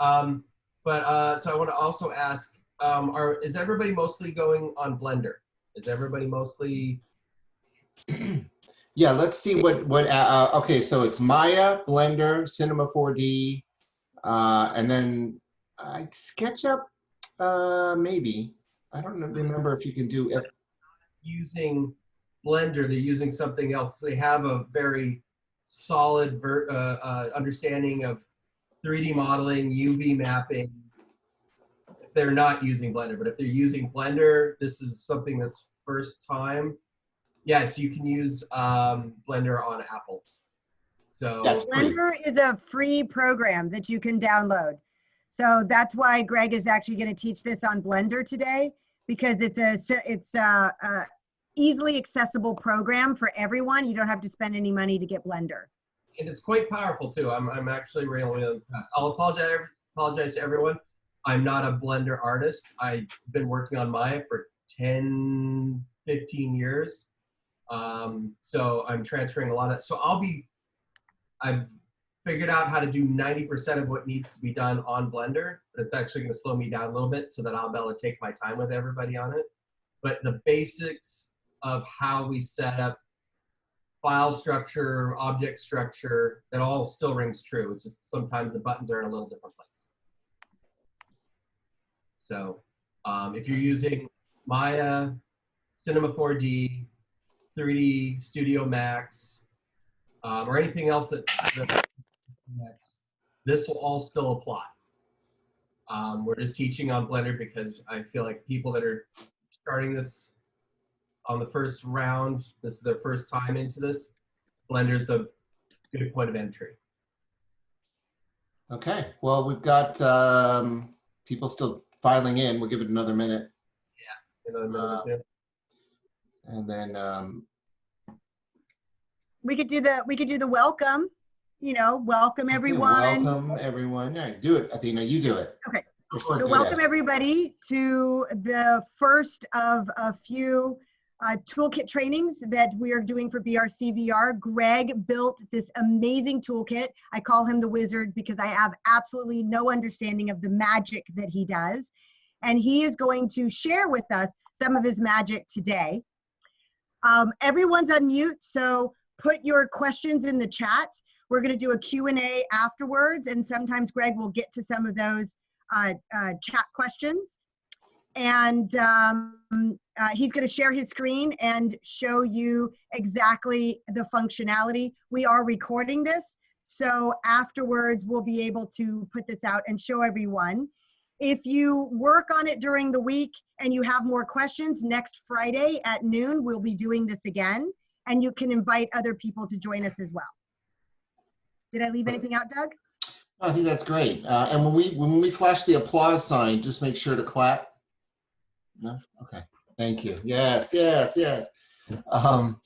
So I want to also ask, is everybody mostly going on Blender? Is everybody mostly? Yeah, let's see okay, so it's Maya, Blender, Cinema 4D, and then SketchUp, maybe. I don't remember if you can do it. Using Blender, they're using something else. They have a very solid understanding of 3D modeling, UV mapping. If they're not using Blender, but if they're using Blender, this is something that's first time. Yes, you can use Blender on Apple. So Blender is a free program that you can download. So that's why Greg is actually going to teach this on Blender today, because it's a easily accessible program for everyone. You don't have to spend any money to get Blender. And it's quite powerful too. I'm actually really fast. I'll apologize to everyone. I'm not a Blender artist. I've been working on Maya for 10, 15 years. So I'm transferring a lot of, I've figured out how to do 90% of what needs to be done on Blender, but it's actually going to slow me down a little bit so that I'll be able to take my time with everybody on it. But the basics of how we set up file structure, object structure, that all still rings true. It's just sometimes the buttons are in a little different place. So if you're using Maya, Cinema 4D, 3D Studio Max, or anything else this will all still apply. We're just teaching on Blender because I feel like people that are starting this on the first round, this is their first time into this, Blender's the good point of entry. Okay, well, we've got people still filing in. We'll give it another minute. Yeah, another minute or two. And then we could do the welcome. You know, welcome everyone. Welcome everyone. Yeah, do it, Athena. You do it. Okay. So welcome everybody to the first of a few toolkit trainings that we are doing for BRCvr. Greg built this amazing toolkit. I call him the wizard because I have absolutely no understanding of the magic that he does. And he is going to share with us some of his magic today. Everyone's on mute, so put your questions in the chat. We're going to do a Q&A afterwards, and sometimes Greg will get to some of those chat questions. And he's going to share his screen and show you exactly the functionality. We are recording this, so afterwards we'll be able to put this out and show everyone. If you work on it during the week and you have more questions, next Friday at noon, we'll be doing this again, and you can invite other people to join us as well. Did I leave anything out, Doug? I think that's great. And when we flash the applause sign, just make sure to clap. No? Okay. Thank you. Yes, yes, yes. All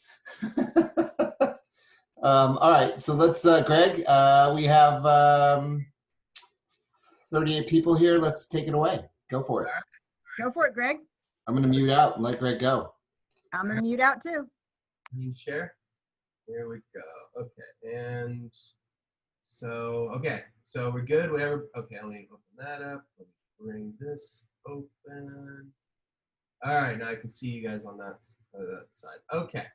right. So let's, Greg, we have 38 people here. Let's take it away. Go for it. Go for it, Greg. I'm going to mute out and let Greg go. I'm going to mute out too. Can you share? Here we go. Okay. And so, okay. So we're good. Okay, let me open that up. Let me bring this open. All right, now I can see you guys on that side. Okay.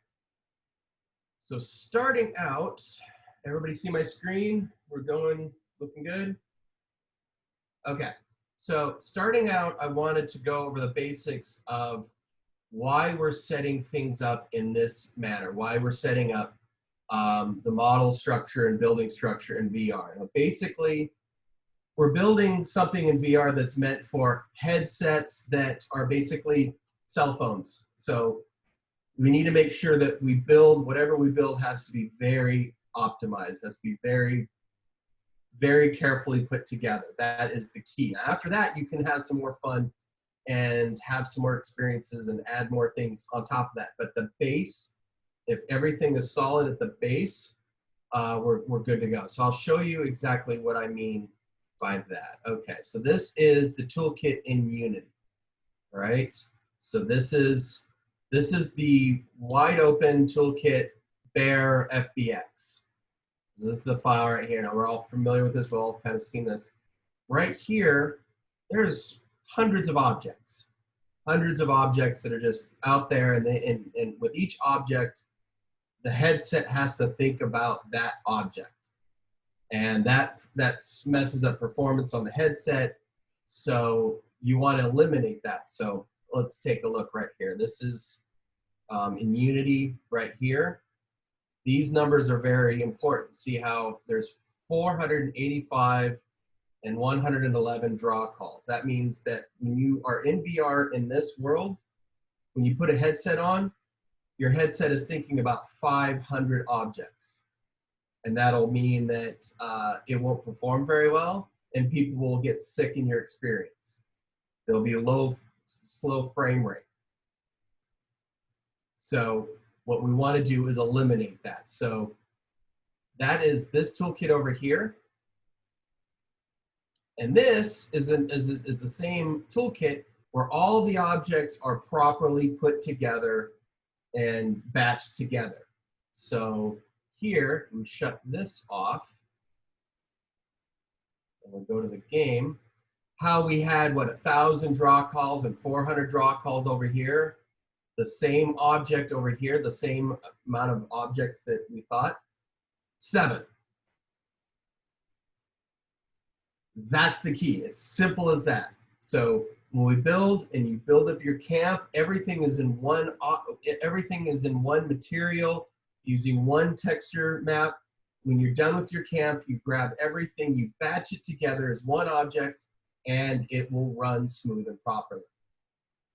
So starting out, everybody see my screen? We're looking good? Okay. So starting out, I wanted to go over the basics of why we're setting things up in this manner, why we're setting up the model structure and building structure in VR. Now, basically, we're building something in VR that's meant for headsets that are basically cell phones. So we need to make sure that we build, whatever we build has to be very optimized, has to be very, very carefully put together. That is the key. After that, you can have some more fun and have some more experiences and add more things on top of that. But the base, if everything is solid at the base, we're good to go. So I'll show you exactly what I mean by that. Okay, so this is the toolkit in Unity, all right? So this is the wide open toolkit BRCvr. This is the file right here. Now we're all familiar with this. We've all kind of seen this. right here, there's hundreds of objects that are just out there, and with each object, the headset has to think about that object, and that messes up performance on the headset. So you want to eliminate that. So let's take a look right here. This is in Unity right here. These numbers are very important. See how there's 485 and 111 draw calls. That means that when you are in VR in this world, when you put a headset on, your headset is thinking about 500 objects. And that'll mean that it won't perform very well, and people will get sick in your experience. There'll be a slow frame rate. So what we want to do is eliminate that. So that is this toolkit over here. And this is the same toolkit where all the objects are properly put together and batched together. So here, we shut this off, and we'll go to the game. How we had, what, 1,000 draw calls and 400 draw calls over here, the same object over here, the same amount of objects that we thought, 7. That's the key. It's simple as that. So when we build and you build up your camp, everything is in one material using one texture map. When you're done with your camp, you grab everything, you batch it together as one object, and it will run smooth and properly.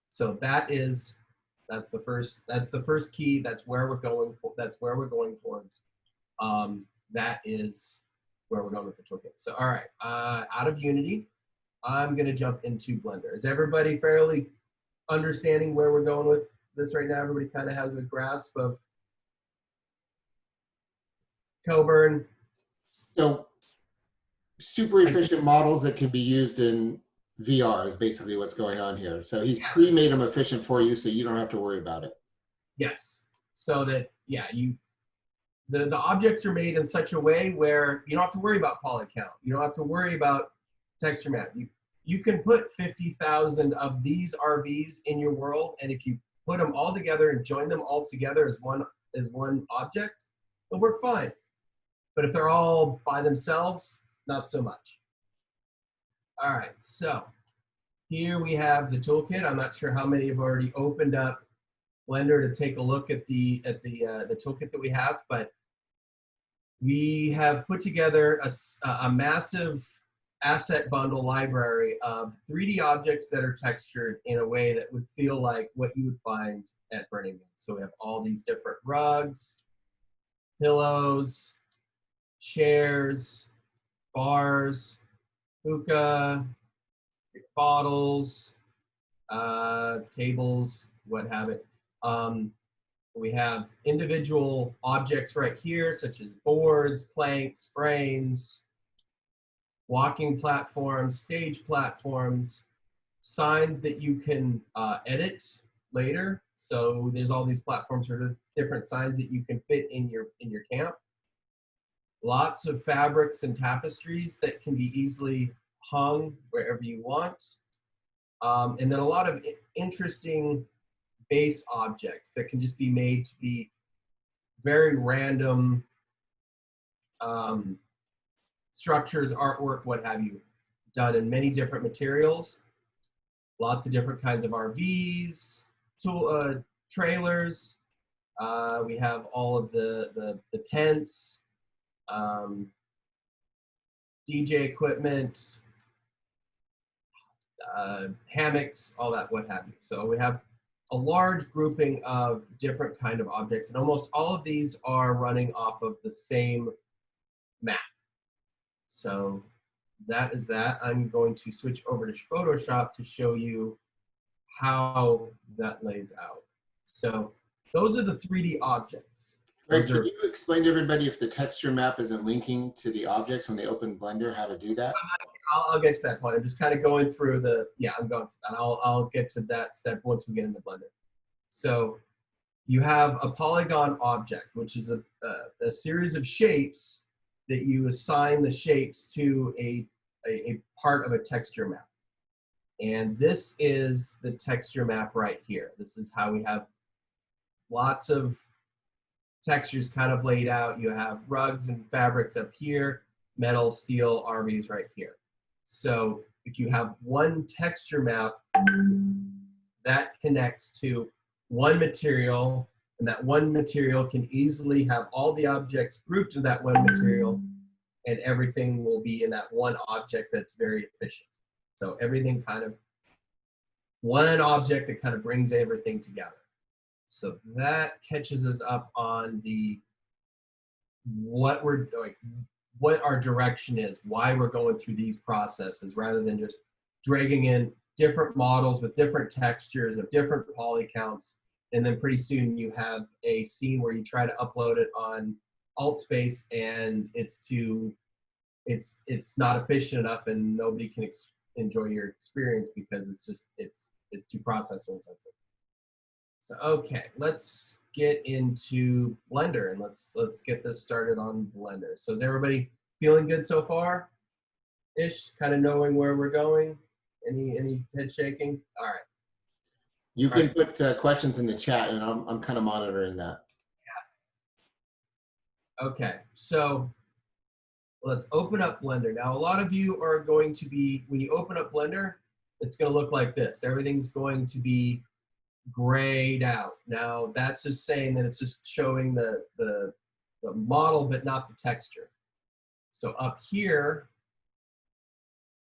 So that's the first key. That's where we're going towards. That is where we're going with the toolkit. So, all right, out of Unity, I'm going to jump into Blender. Is everybody fairly understanding where we're going with this right now? Everybody kind of has a grasp of Coburn? So super efficient models that can be used in VR is basically what's going on here. So he's pre-made them efficient for you, so you don't have to worry about it. Yes. So that, yeah, the objects are made in such a way where you don't have to worry about poly count. You don't have to worry about texture map. You can put 50,000 of these RVs in your world, and if you put them all together and join them all together as one object, it'll work fine. But if they're all by themselves, not so much. All right, so here we have the toolkit. I'm not sure how many have already opened up Blender to take a look at the toolkit that we have, but we have put together a massive asset bundle library of 3D objects that are textured in a way that would feel like what you would find at Burning Man. So we have all these different rugs, pillows, chairs, bars, hookah, bottles, tables, what have it. We have individual objects right here, such as boards, planks, frames, walking platforms, stage platforms, signs that you can edit later. So there's all these platforms for different signs that you can fit in your camp. Lots of fabrics and tapestries that can be easily hung wherever you want. And then a lot of interesting base objects that can just be made to be very random structures, artwork, what have you, done in many different materials. Lots of different kinds of RVs, trailers. We have all of the tents, DJ equipment, hammocks, all that, what have you. So we have a large grouping of different kind of objects, and almost all of these are running off of the same map. So that is that. I'm going to switch over to Photoshop to show you how that lays out. So those are the 3D objects. Greg, can you explain to everybody if the texture map isn't linking to the objects when they open Blender, how to do that? I'll get to that point. I'm just kind of going through I'm going to, and I'll get to that step once we get into Blender. So you have a polygon object, which is a series of shapes that you assign the shapes to a a part of a texture map. And this is the texture map right here. This is how we have lots of textures kind of laid out. You have rugs and fabrics up here, metal, steel, RVs right here. So if you have one texture map, that connects to one material, and that one material can easily have all the objects grouped in that one material, and everything will be in that one object that's very efficient. So everything kind of, one object that kind of brings everything together. So that catches us up on the, what we're doing, what our direction is, why we're going through these processes, rather than just dragging in different models with different textures of different poly counts, and then pretty soon you have a scene where you try to upload it on AltSpace and it's not efficient enough, and nobody can enjoy your experience because it's just it's too processor intensive. So okay, let's get into Blender, and let's get this started on Blender. So is everybody feeling good so far? Ish, kind of knowing where we're going? Any head shaking? All right. You can put questions in the chat, and I'm kind of monitoring that. Yeah. Okay, so let's open up Blender. Now, a lot of you are going to be, when you open up Blender, it's going to look like this. Everything's going to be grayed out. Now, that's just saying that it's just showing the model, but not the texture. So up here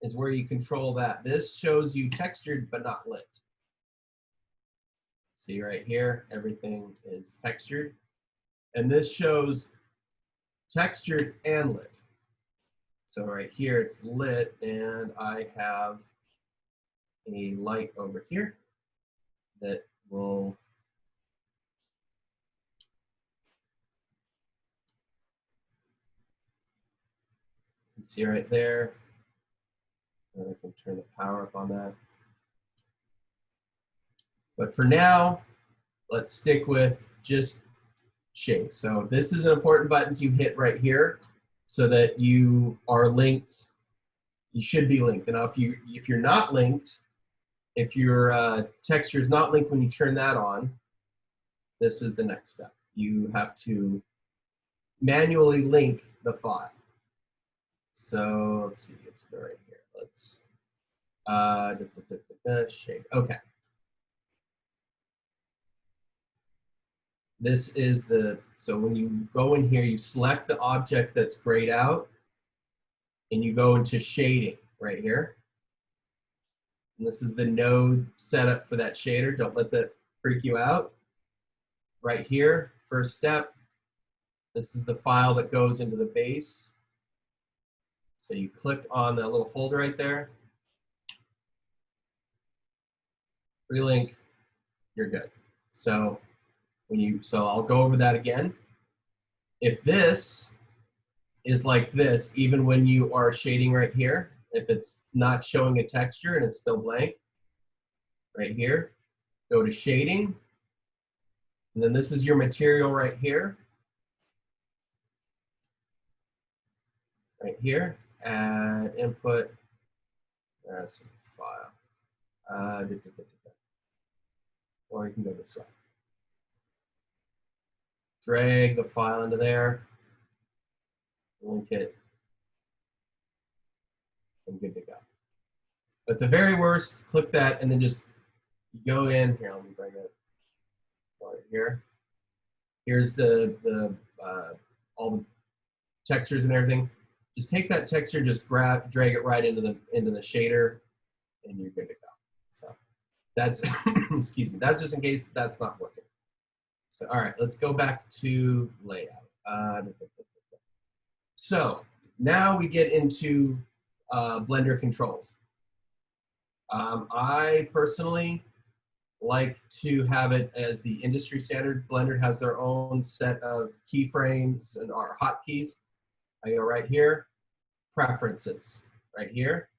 is where you control that. This shows you textured, but not lit. See right here, everything is textured. And this shows textured and lit. So right here, it's lit, and I have a light over here that will you see right there. And I can turn the power up on that. But for now, let's stick with just shade. So this is an important button to hit right here so that you are linked. You should be linked. And now if you're not linked, if your texture is not linked when you turn that on, this is the next step. You have to manually link the file. So let's see, it's right here. Let's shade. Okay. This is the, so when you go in here, you select the object that's grayed out, and you go into shading right here. And this is the node setup for that shader. Don't let that freak you out. Right here, first step. This is the file that goes into the base. So you click on that little folder right there. Relink, you're good. So so I'll go over that again. If this is like this, even when you are shading right here, if it's not showing a texture and it's still blank, right here, go to shading, and then this is your material right here. Right here, add input, there's a file. Or you can go this way. Drag the file into there, link it, and good to go. At the very worst, click that and then just go in. Here, let me bring it right here. Here's all the textures and everything. Just take that texture, just drag it right into the shader, and you're good to go. So that's excuse me. That's just in case that's not working. So all right, let's go back to layout. So now we get into Blender controls. I personally like to have it as the industry standard. Blender has their own set of keyframes and our hotkeys. I go right here, preferences, right here.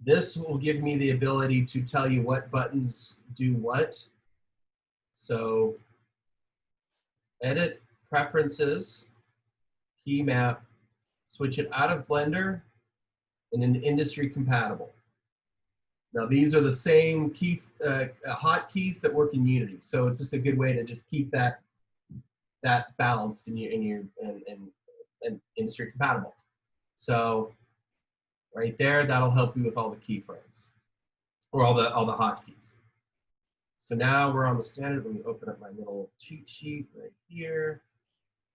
This will give me the ability to tell you what buttons do what. So edit, preferences, key map, switch it out of Blender and into industry compatible. Now these are the same key hotkeys that work in Unity, so it's just a good way to just keep that balance in your industry compatible. So right there, that'll help you with all the keyframes or all the hotkeys. So now we're on the standard. Let me open up my little cheat sheet right here.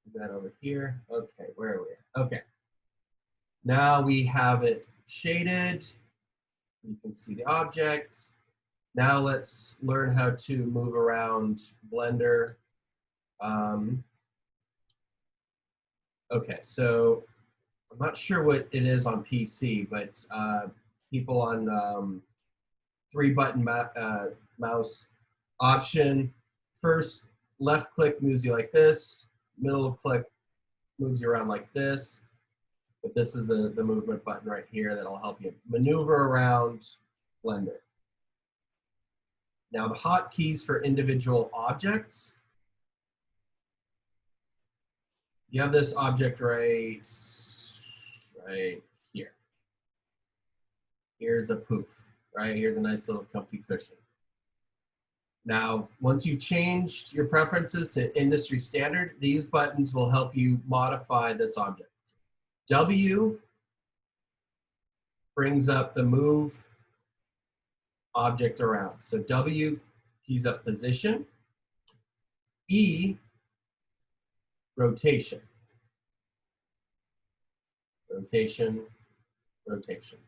Put that over here. Okay, where are we at? Okay. Now we have it shaded. You can see the object. Now let's learn how to move around Blender. Okay, so I'm not sure what it is on PC, but people on 3-button mouse option, first left click moves you like this, middle click moves you around like this, but this is the movement button right here that'll help you maneuver around Blender. Now the hotkeys for individual objects. You have this object right here. Here's a poof, right? Here's a nice little comfy cushion. Now, once you've changed your preferences to industry standard, these buttons will help you modify this object. W brings up the move object around. So W keys up position. E, rotation. Rotation, rotation.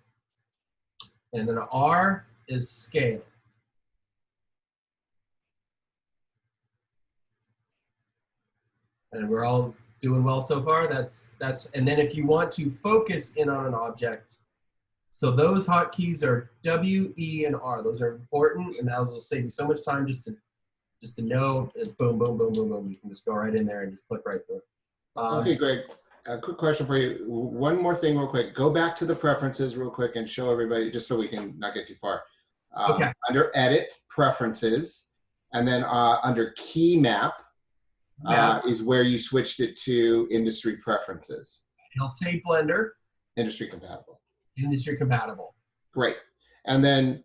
And then R is scale. And we're all doing well so far. And then if you want to focus in on an object, so those hotkeys are W, E, and R. Those are important, and that will save you so much time just to know. It's boom, boom, boom, boom, boom. You can just go right in there and just click right through. Okay, Greg. A quick question for you. One more thing real quick. Go back to the preferences real quick and show everybody, just so we can not get too far. Okay. Under Edit, Preferences, and then under Key Map is where you switched it to Industry Preferences. It'll say Blender. Industry Compatible. Industry Compatible. Great. And then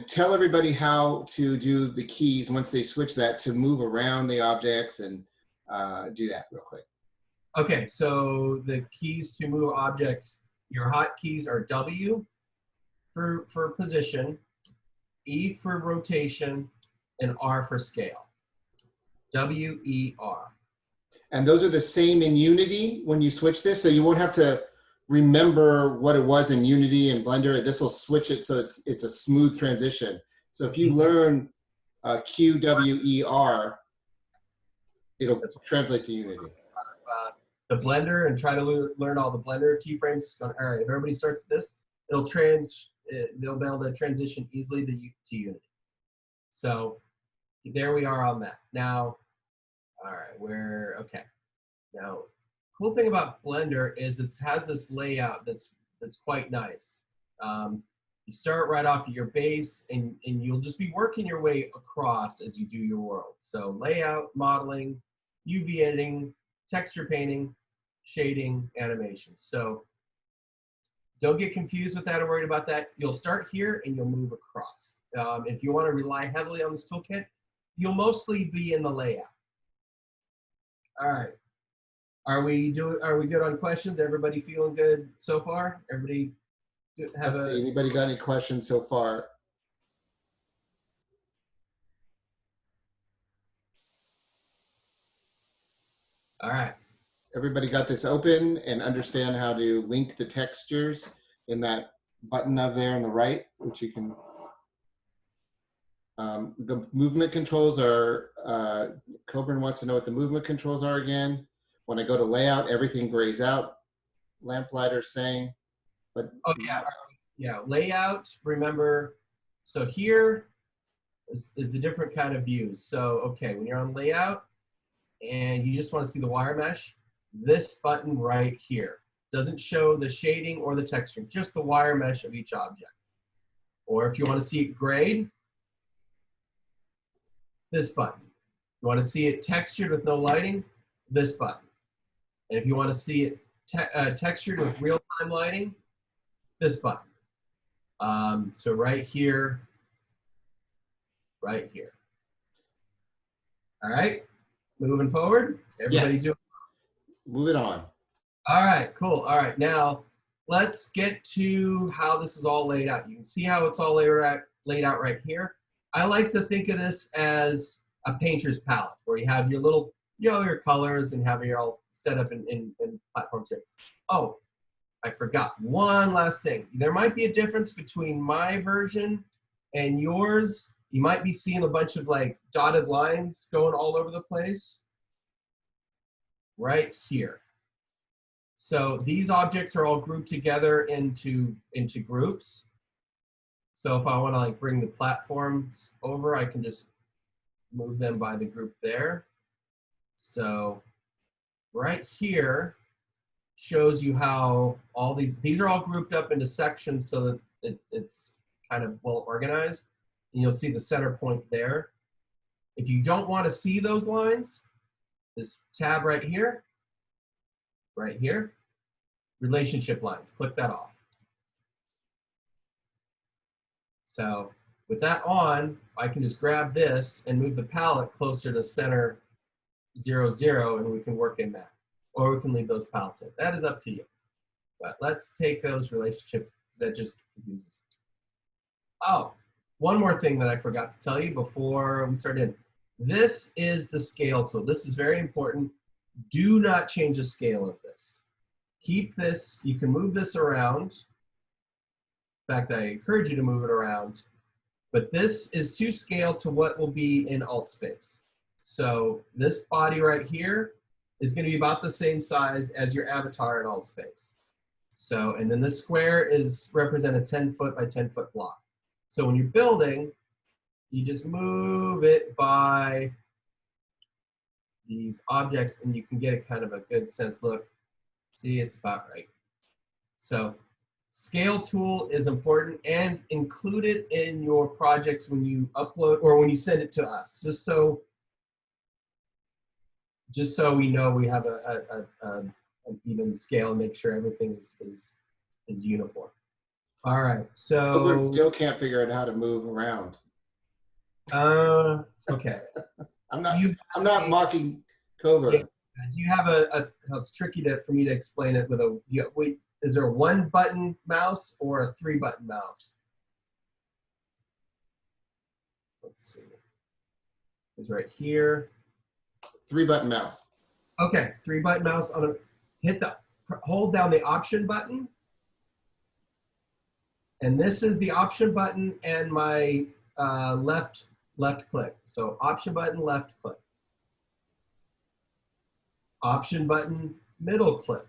tell everybody how to do the keys once they switch that to move around the objects and do that real quick. Okay, so the keys to move objects, your hotkeys are W for position, E for rotation, and R for scale. W, E, R. And those are the same in Unity when you switch this, so you won't have to remember what it was in Unity and Blender. This will switch it so it's a smooth transition. So if you learn Q, W, E, R, it'll translate to Unity. The Blender and try to learn all the Blender keyframes. All right, if everybody starts with this, they'll be able to transition easily to Unity. So there we are on that. Now, all right, okay. Now, cool thing about Blender is it has this layout that's quite nice. You start right off at your base, and you'll just be working your way across as you do your world. So layout, modeling, UV editing, texture painting, shading, animation. So don't get confused with that or worried about that. You'll start here and you'll move across. If you want to rely heavily on this toolkit, you'll mostly be in the layout. All right. Are we good on questions? Everybody feeling good so far? Everybody have Let's see, anybody got any questions so far? All right. Everybody got this open and understand how to link the textures in that button up there on the right, which you can. The movement controls are, Coburn wants to know what the movement controls are again. When I go to layout, everything grays out. Lamplighter's saying, but. Oh yeah, layout, remember, so here is the different kind of views. So, okay, when you're on layout and you just want to see the wire mesh, this button right here doesn't show the shading or the texturing, just the wire mesh of each object. Or if you want to see it grayed, this button. You want to see it textured with no lighting, this button. And if you want to see it textured with real-time lighting, this button. So right here, right here. All right, moving forward. Everybody do. Move it on. All right, cool. All right, now let's get to how this is all laid out. You can see how it's all laid out right here. I like to think of this as a painter's palette, where you have your little, your colors and have it all set up in platforms here. Oh, I forgot one last thing. There might be a difference between my version and yours. You might be seeing a bunch of like dotted lines going all over the place. Right here. So these objects are all grouped together into groups. So if I want to like bring the platforms over, I can just move them by the group there. So right here shows you how all these are all grouped up into sections so that it's kind of well organized. And you'll see the center point there. If you don't want to see those lines, this tab right here, relationship lines, click that off. So with that on, I can just grab this and move the palette closer to center 0, 0, and we can work in that. Or we can leave those palettes in. That is up to you. But let's take those relationships, that just confuses. Oh, one more thing that I forgot to tell you before we start in. This is the scale tool. This is very important. Do not change the scale of this. Keep this, you can move this around. In fact, I encourage you to move it around. But this is to scale to what will be in alt space. So this body right here is going to be about the same size as your avatar in alt space. So, and then this square is represent a 10-foot by 10-foot block. So when you're building, you just move it by these objects and you can get a kind of a good sense. Look, see, it's about right. So scale tool is important, and include it in your projects when you upload or when you send it to us, just so we know we have an even scale and make sure everything is uniform. All right, so Gilbert still can't figure out how to move around. Okay. I'm not mocking Covert. Yeah, you have it's tricky for me to explain it with a, wait, is there a 1-button mouse or a 3-button mouse? Let's see. It's right here. 3-button mouse. Okay, 3-button mouse. Hold down the option button. And this is the option button and my left click. So option button, left click. Option button, middle click.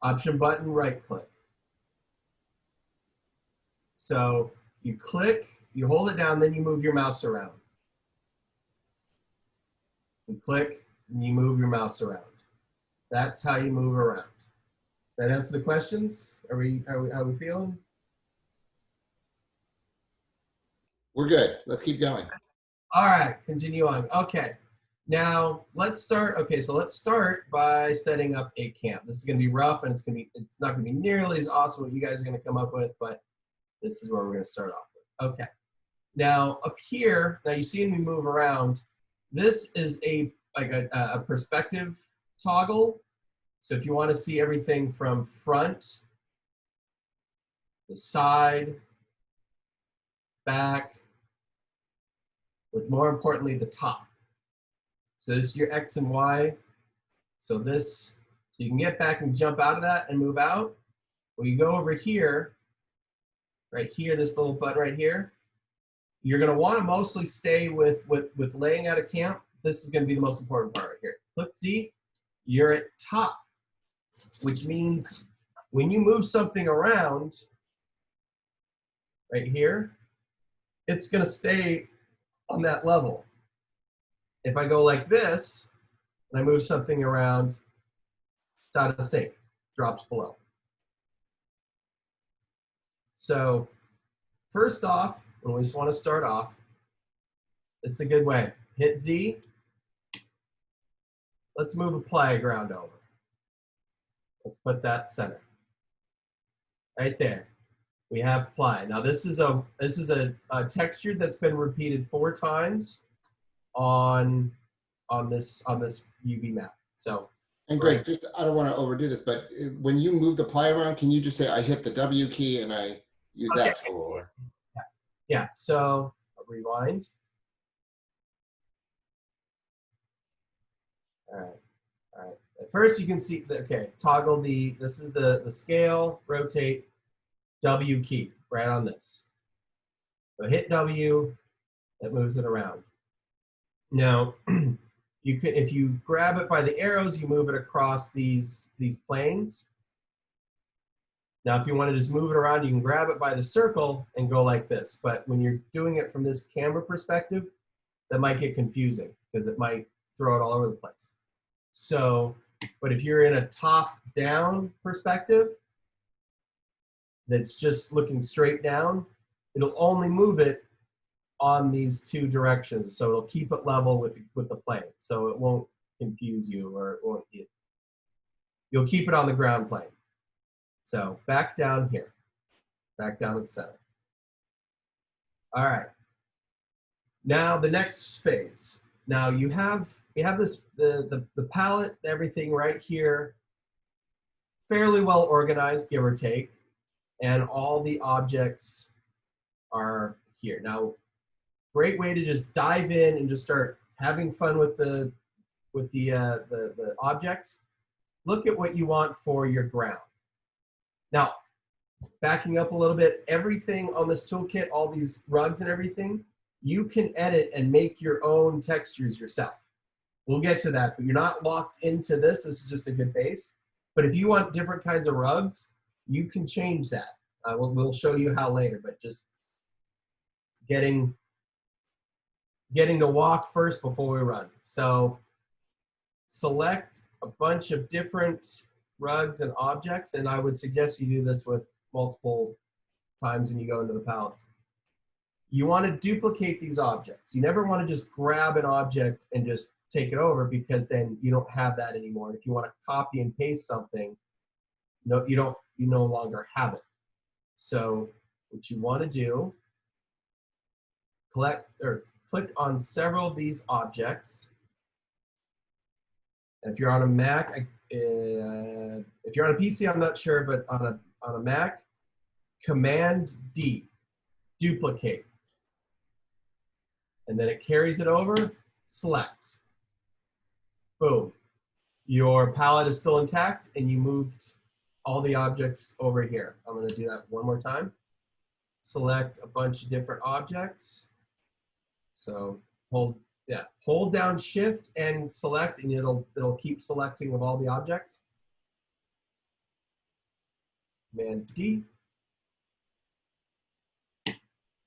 Option button, right click. So you click, you hold it down, then you move your mouse around. You click, and you move your mouse around. That's how you move around. That answer the questions? How are we feeling? We're good. Let's keep going. All right, continue on. Okay, now let's start. Okay, so let's start by setting up a camp. This is going to be rough, and it's not going to be nearly as awesome what you guys are going to come up with, but this is where we're going to start off with. Okay, now up here, now you see me move around. This is a perspective toggle. So if you want to see everything from front, the side, back, but more importantly, the top. So this is your X and Y. So you can get back and jump out of that and move out. When you go over here, right here, this little button right here, you're going to want to mostly stay with laying out a camp. This is going to be the most important part right here. Click Z, you're at top, which means when you move something around right here, it's going to stay on that level. If I go like this and I move something around, it's out of sync, drops below. So first off, when we just want to start off, it's a good way. Hit Z. let's move a playground over. Let's put that center. Right there. We have ply. Now this is a texture that's been repeated 4 times on this UV map. So And Greg, just I don't want to overdo this, but when you move the ply around, can you just say I hit the W key and I use that tool? Yeah. So I'll rewind. All right. At first you can see toggle this is the scale, rotate, W key right on this. So hit W, that moves it around. Now, you could, if you grab it by the arrows, you move it across these planes. Now, if you want to just move it around, you can grab it by the circle and go like this. But when you're doing it from this camera perspective, that might get confusing because it might throw it all over the place. So, but if you're in a top-down perspective, that's just looking straight down, it'll only move it on these 2 directions. So it'll keep it level with the plane. So it won't confuse you or it won't, you'll keep it on the ground plane. So back down here, back down at center. All right. Now the next phase. Now we have this, the palette, everything right here, fairly well organized, give or take. And all the objects are here. Now, great way to just dive in and just start having fun with the objects. Look at what you want for your ground. Now, backing up a little bit, everything on this toolkit, all these rugs and everything, you can edit and make your own textures yourself. We'll get to that, but you're not locked into this. This is just a good base. But if you want different kinds of rugs, you can change that. We'll show you how later, but just getting to walk first before we run. So select a bunch of different rugs and objects, and I would suggest you do this with multiple times when you go into the palettes. You want to duplicate these objects. You never want to just grab an object and just take it over because then you don't have that anymore. And if you want to copy and paste something, no, you no longer have it. So what you want to do, click on several of these objects. And if you're on a Mac, if you're on a PC, I'm not sure, but on a Mac, Command D, duplicate. And then it carries it over, select. Boom. Your palette is still intact and you moved all the objects over here. I'm going to do that one more time. Select a bunch of different objects. So hold down Shift and select, and it'll keep selecting of all the objects. Command D.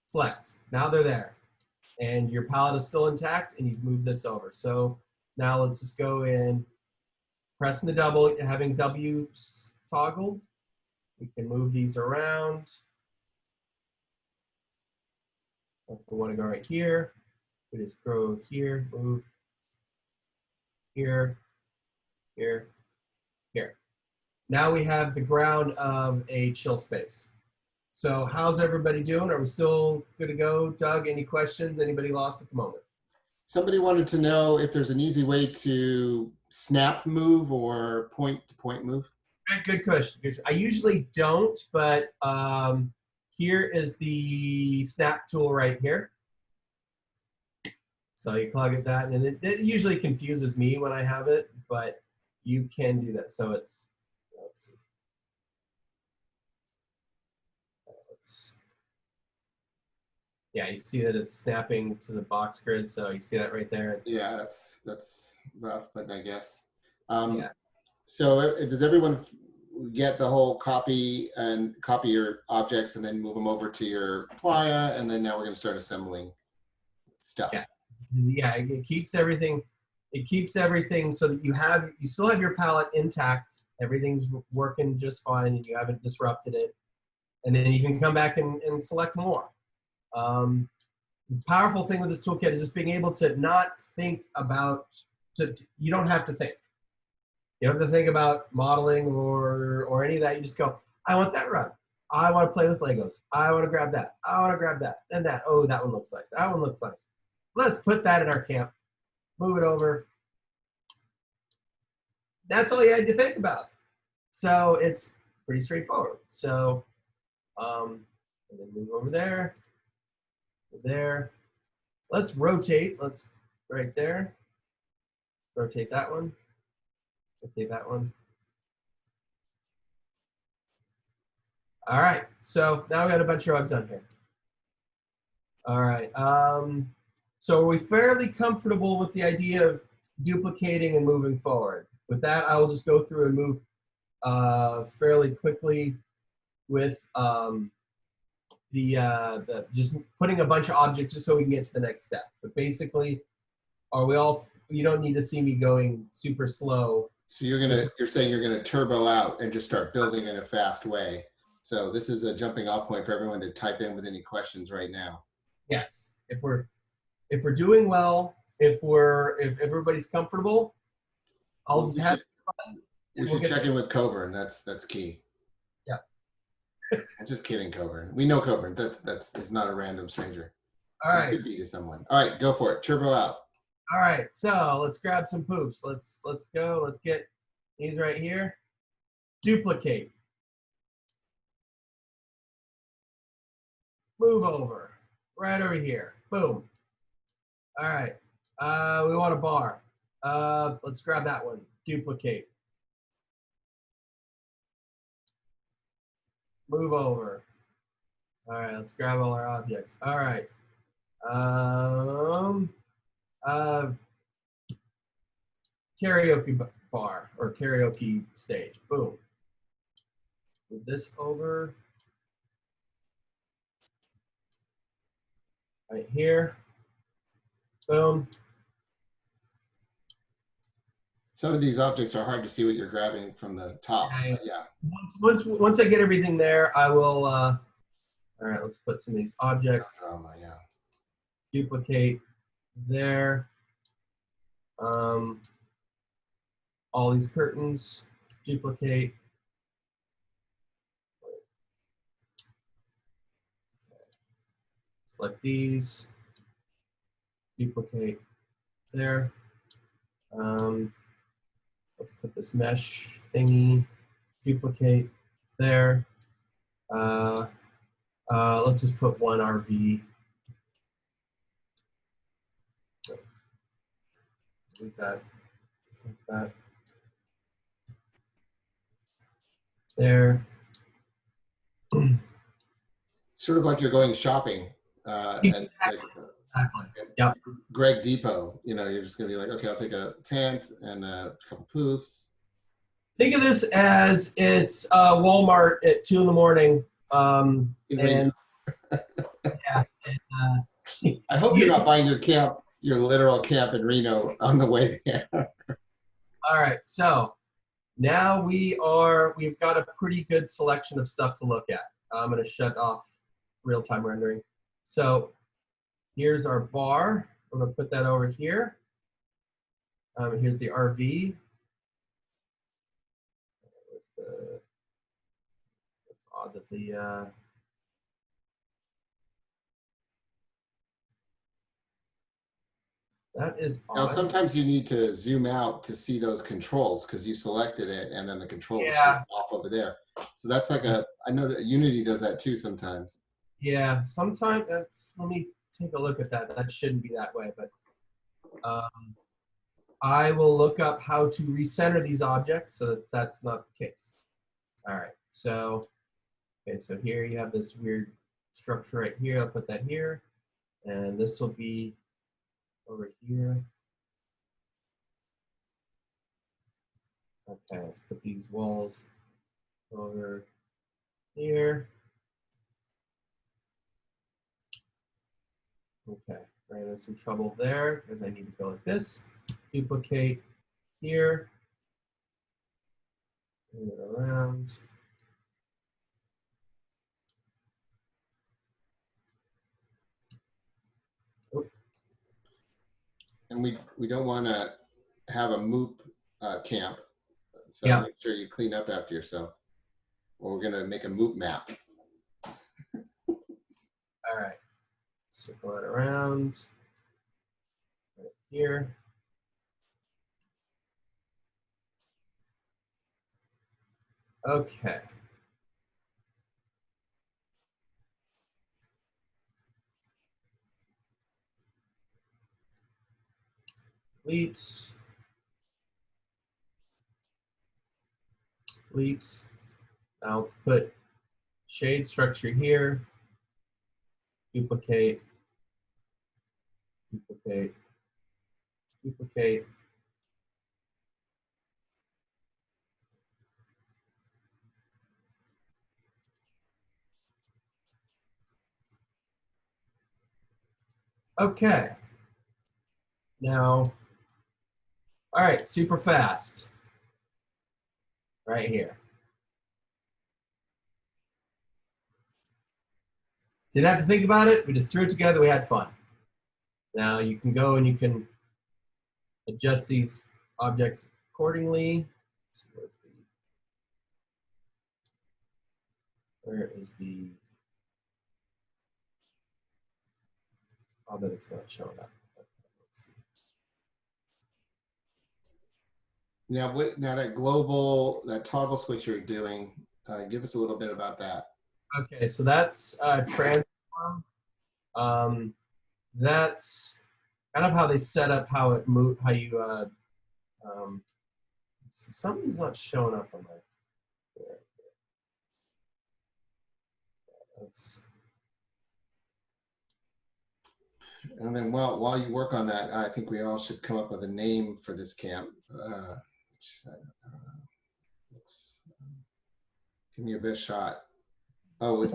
Select. Now they're there. And your palette is still intact, and you've moved this over. So now let's just go in, pressing the double, having W toggled. We can move these around. If we want to go right here, we just go here, move here, here, here. Now we have the ground of a chill space. So how's everybody doing? Are we still good to go? Doug, any questions? Anybody lost at the moment? Somebody wanted to know if there's an easy way to snap move or point-to-point move. Good question. I usually don't, but here is the snap tool right here. So you plug it that, and it usually confuses me when I have it, but you can do that. So it's, let's see. Yeah, you see that it's snapping to the box grid, so you see that right there. Yeah, that's rough, but I guess. Yeah. So does everyone get the whole copy your objects and then move them over to your playa, and then now we're going to start assembling stuff. Yeah, it keeps everything. It keeps everything so that you still have your palette intact. Everything's working just fine, and you haven't disrupted it. And then you can come back and select more. The powerful thing with this toolkit is just being able to not think about you don't have to think. You don't have to think about modeling or any of that. You just go, I want that run. I want to play with Legos. I want to grab that. I want to grab that. And that. Oh, that one looks nice. That one looks nice. Let's put that in our camp. Move it over. That's all you had to think about. So it's pretty straightforward. So, and then move over there, there. Let's rotate. Let's right there. Rotate that one. Rotate that one. All right. So now we got a bunch of rugs on here. All right. So are we fairly comfortable with the idea of duplicating and moving forward? With that, I will just go through and move fairly quickly with the just putting a bunch of objects just so we can get to the next step. But basically, are we all? You don't need to see me going super slow. So you're saying you're gonna turbo out and just start building in a fast way. So this is a jumping off point for everyone to type in with any questions right now. Yes, if we're doing well, if everybody's comfortable, I'll just have fun. We should check in with Coburn. That's key. Yeah. I'm just kidding, Coburn. We know Coburn. He's not a random stranger. All right. It could be to someone. All right, go for it. Turbo out. All right. So let's grab some poops. Let's go. Let's get these right here. Duplicate. Move over. Right over here. Boom. All right. We want a bar. Let's grab that one. Duplicate. Move over. All right. Let's grab all our objects. All right. Karaoke bar or karaoke stage. Boom. Move this over. Right here. Boom. Some of these objects are hard to see what you're grabbing from the top. Okay. Yeah. Once I get everything there, I will. All right, let's put some of these objects. Yeah. Duplicate there. All these curtains. Duplicate. Select these. Duplicate there. Let's put this mesh thingy. Duplicate there. Let's just put one RV. Like that. Like that. There. Sort of like you're going shopping at Exactly. Yep. Greg Depot. You know, you're just gonna be like, okay, I'll take a tent and a couple poofs. Think of this as it's Walmart at 2 in the morning. And yeah, and, I hope you're not buying your literal camp in Reno on the way there. all right, so now we've got a pretty good selection of stuff to look at. I'm going to shut off real-time rendering. So here's our bar. I'm going to put that over here. Here's the RV. It's odd that the that is odd. Now, sometimes you need to zoom out to see those controls because you selected it and then the control is off over there. So that's like I know that Unity does that too sometimes. Yeah, sometimes, let me take a look at that. That shouldn't be that way, but I will look up how to recenter these objects so that that's not the case. All right, so, okay, so here you have this weird structure right here. I'll put that here, and this will be over here. Okay, let's put these walls over here. Okay, ran into some trouble there because I need to go like this. Duplicate here. Move it around. And we don't want to have a MOOP camp. So Yeah. make sure you clean up after yourself. Or we're gonna make a MOOP map. All right. Circle it around right here. Okay. Delete. Delete. Now let's put shade structure here. Duplicate. Duplicate. Duplicate. Okay. Now, all right, super fast. Right here. Didn't have to think about it. We just threw it together. We had fun. Now you can go and you can adjust these objects accordingly. So where is the, oh, that it's not showing up. Let's see. Now, that global, that toggle switch you're doing, give us a little bit about that. Okay, so that's transform. That's kind of how they set up how it move, how you. Something's not showing up on my. That's, And then while you work on that, I think we all should come up with a name for this camp. Give me your best shot. Oh, it's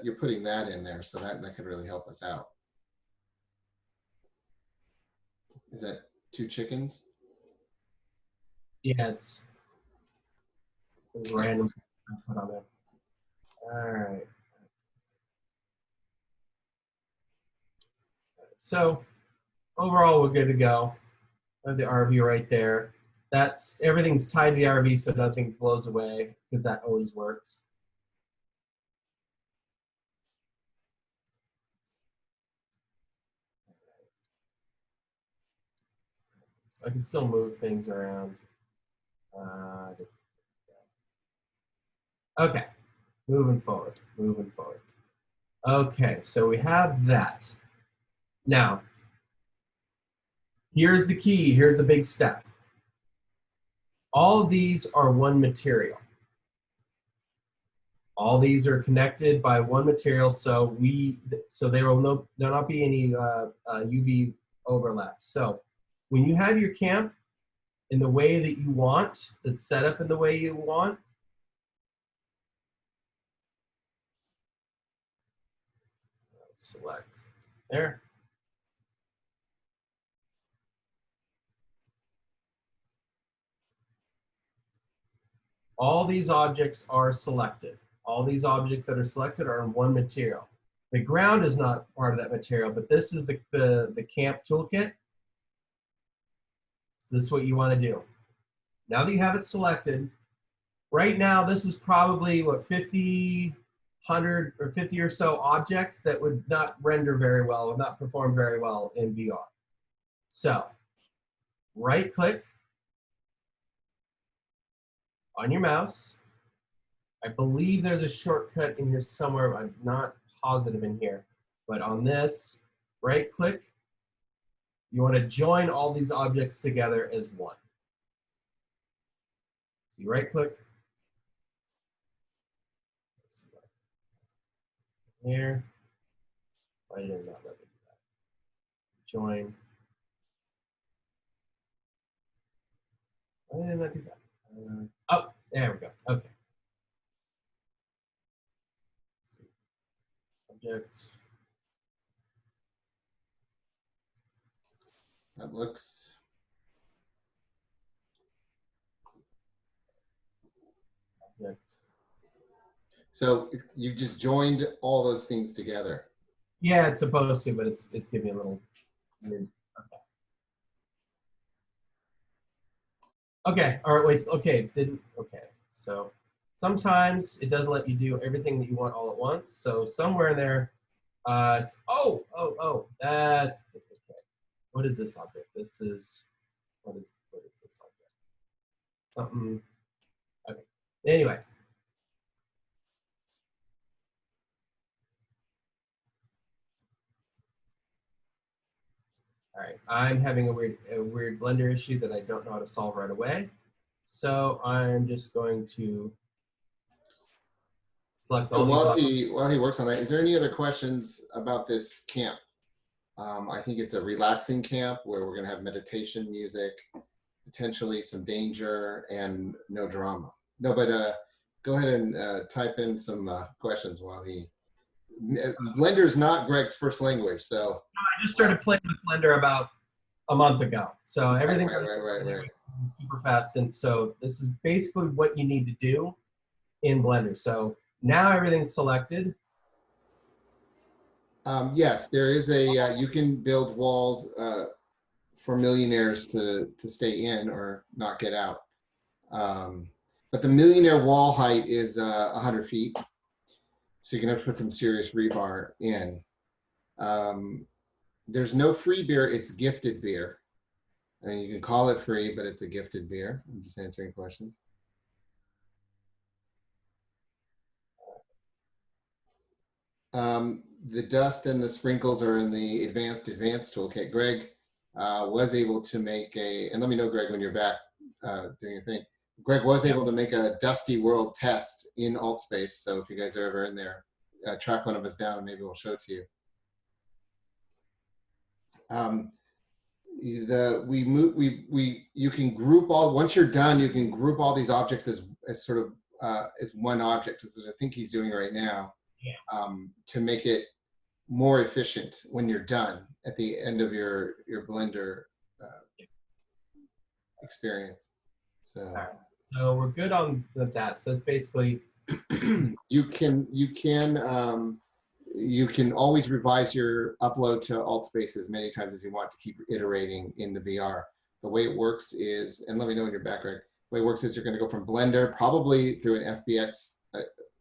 you're putting that in there, so that could really help us out. Is that 2 chickens? yeah, it's random. Put on there. All right. So overall, we're good to go. I have the RV right there. That's everything's tied to the RV, so nothing blows away because that always works. So I can still move things around. Okay, moving forward, moving forward. Okay, so we have that. Now, here's the key, here's the big step. All of these are one material. All these are connected by one material, so there will not be any UV overlap. So when you have your camp in the way that you want, it's set up in the way you want, let's select there. All these objects are selected. All these objects that are selected are in one material. The ground is not part of that material, but this is the camp toolkit. So this is what you want to do. Now that you have it selected, right now this is probably what 50, 100 or 50 or so objects that would not render very well, would not perform very well in VR. So right click on your mouse. I believe there's a shortcut in here somewhere. I'm not positive in here, but on this, right click. You want to join all these objects together as one. So you right click. Here. Why did it not let me do that? Join. Why did it not do that? Oh, there we go. Okay. Object. That looks. Object. So you just joined all those things together. Yeah, it's supposed to, but it's giving me a little weird. Okay. Okay, all right, wait, okay, okay. So sometimes it doesn't let you do everything that you want all at once. So somewhere in there, that's, okay. What is this object? This is, what is this object? Something, okay. Anyway. All right, I'm having a weird Blender issue that I don't know how to solve right away. So I'm just going to select all these. While he works on that, is there any other questions about this camp? I think it's a relaxing camp where we're going to have meditation music, potentially some danger, and no drama. No, but go ahead and type in some questions while he. Blender's not Greg's first language, so. I just started playing with Blender about a month ago, so everything right. super fast, and so this is basically what you need to do in Blender. So now everything's selected. Yes, there is a, you can build walls for millionaires to stay in or not get out. But the millionaire wall height is 100 feet. So you're gonna have to put some serious rebar in. There's no free beer, it's gifted beer. And you can call it free, but it's a gifted beer. I'm just answering questions. The dust and the sprinkles are in the advanced toolkit. Greg was able to make and let me know, Greg, when you're back doing your thing. Greg was able to make a dusty world test in AltSpace. So if you guys are ever in there, track one of us down and maybe we'll show it to you. You can group once you're done, you can group all these objects as sort of as one object, which I think he's doing right now. Yeah. To make it more efficient when you're done at the end of your Blender experience. So, right. So we're good on that. So it's basically you can always revise your upload to AltSpace as many times as you want to keep iterating in the VR. The way it works is, and let me know when you're back, Greg. The way it works is you're going to go from Blender, probably through an FBX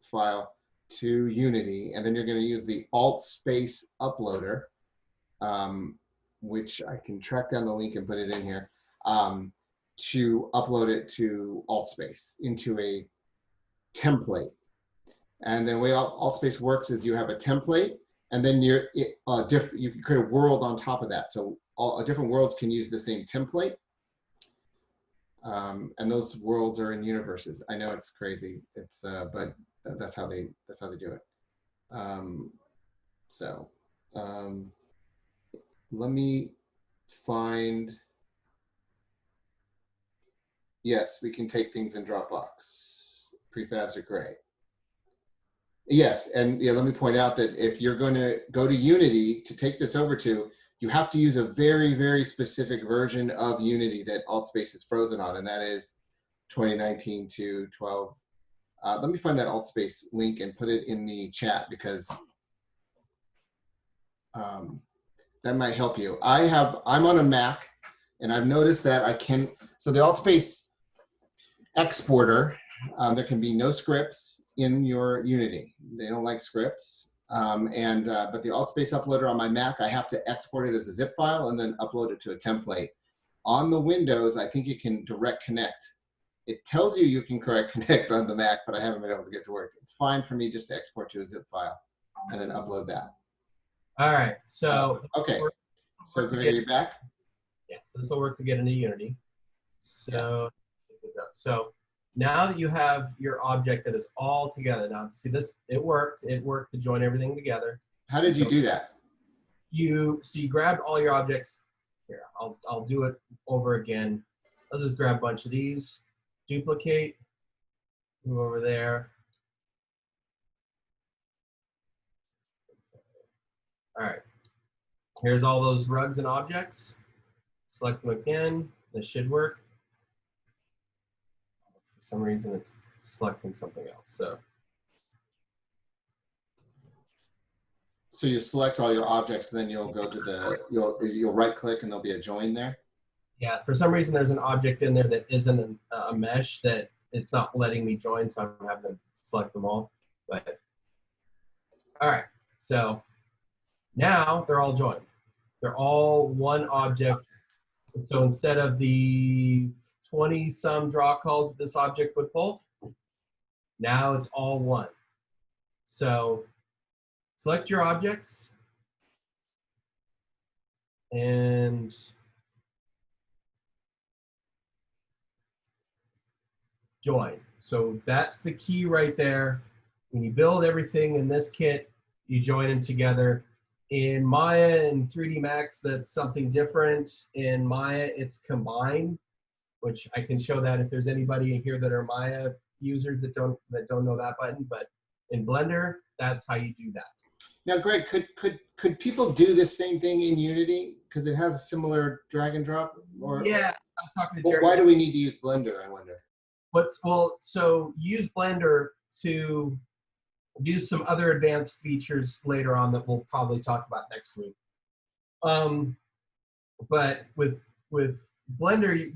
file, to Unity, and then you're going to use the AltSpace uploader, which I can track down the link and put it in here, to upload it to AltSpace into a template. And the way AltSpace works is you have a template, and then you can create a world on top of that. So different worlds can use the same template, and those worlds are in universes. I know it's crazy. It's but that's how they do it. Let me find. Yes, we can take things in Dropbox. Prefabs are great. Yes, and yeah, let me point out that if you're going to go to Unity to take this over to, you have to use a very, very specific version of Unity that AltSpace is frozen on, and that is 2019 to 12. Let me find that AltSpace link and put it in the chat because that might help you. I'm on a Mac, and I've noticed that I can, so the AltSpace exporter, there can be no scripts in your Unity. They don't like scripts. But the AltSpace uploader on my Mac, I have to export it as a zip file and then upload it to a template. On the Windows, I think it can direct connect. It tells you can direct connect on the Mac, but I haven't been able to get to work. It's fine for me just to export to a zip file and then upload that. All right, so. Okay, so Greg, are you back? Yes, this will work to get into Unity. So, yeah. So now that you have your object that is all together, now see this, it worked to join everything together. How did you do that? You grabbed all your objects. Here, I'll do it over again. I'll just grab a bunch of these, duplicate, move over there. All right, here's all those rugs and objects. Select them again, this should work. For some reason it's selecting something else, So you select all your objects, and then you'll go to the, you'll right click and there'll be a join there? Yeah, for some reason there's an object in there that isn't a mesh that it's not letting me join, so I'm having to select them all. But all right, so now they're all joined. They're all one object. So instead of the 20-some draw calls that this object would pull, now it's all one. So select your objects and join. So that's the key right there. When you build everything in this kit, you join them together. In Maya and 3D Max, that's something different. In Maya, it's combine, which I can show that if there's anybody here that are Maya users that don't know that button. But in Blender, that's how you do that. Now, Greg, could people do this same thing in Unity because it has a similar drag and drop? Or yeah, I was talking to Jerry. Why do we need to use Blender, I wonder? So use Blender to do some other advanced features later on that we'll probably talk about next week. But with Blender,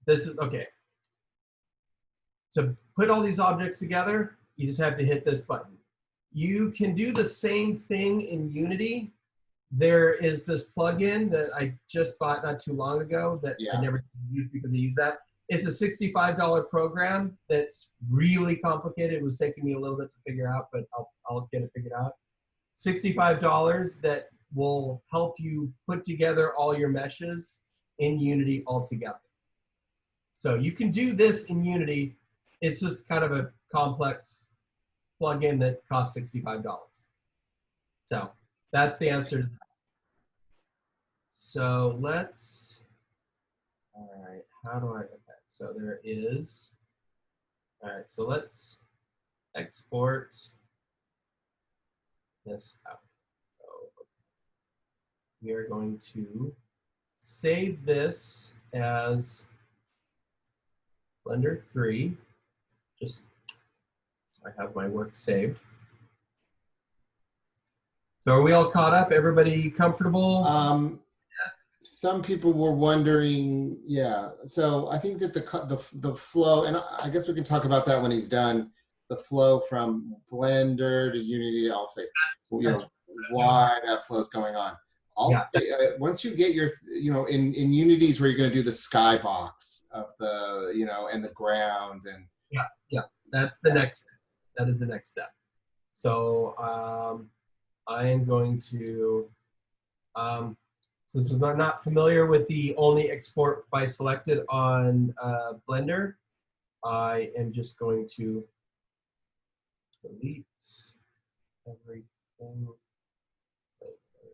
this is okay. To put all these objects together, you just have to hit this button. You can do the same thing in Unity. There is this plugin that I just bought not too long ago that I never used because I use that. It's a $65 program that's really complicated. It was taking me a little bit to figure out, but I'll get it figured out. $65 that will help you put together all your meshes in Unity all together. So you can do this in Unity. It's just kind of a complex plugin that costs $65. So that's the answer to that. So let's, all right, how do I, okay, so there is, all right, so let's export this out. So we are going to save this as Blender 3, just so I have my work saved. So are we all caught up? Everybody comfortable? Some people were wondering, yeah. So I think that the flow, and I guess we can talk about that when he's done. The flow from Blender to Unity to Altspace. You know, why that flow is going on. Once you get your, you know, in Unity's where you're going to do the skybox of the, you know, and the ground and. Yeah, that's the next step. That is the next step. So I am going to, since I'm not familiar with the only export by selected on Blender, I am just going to delete everything.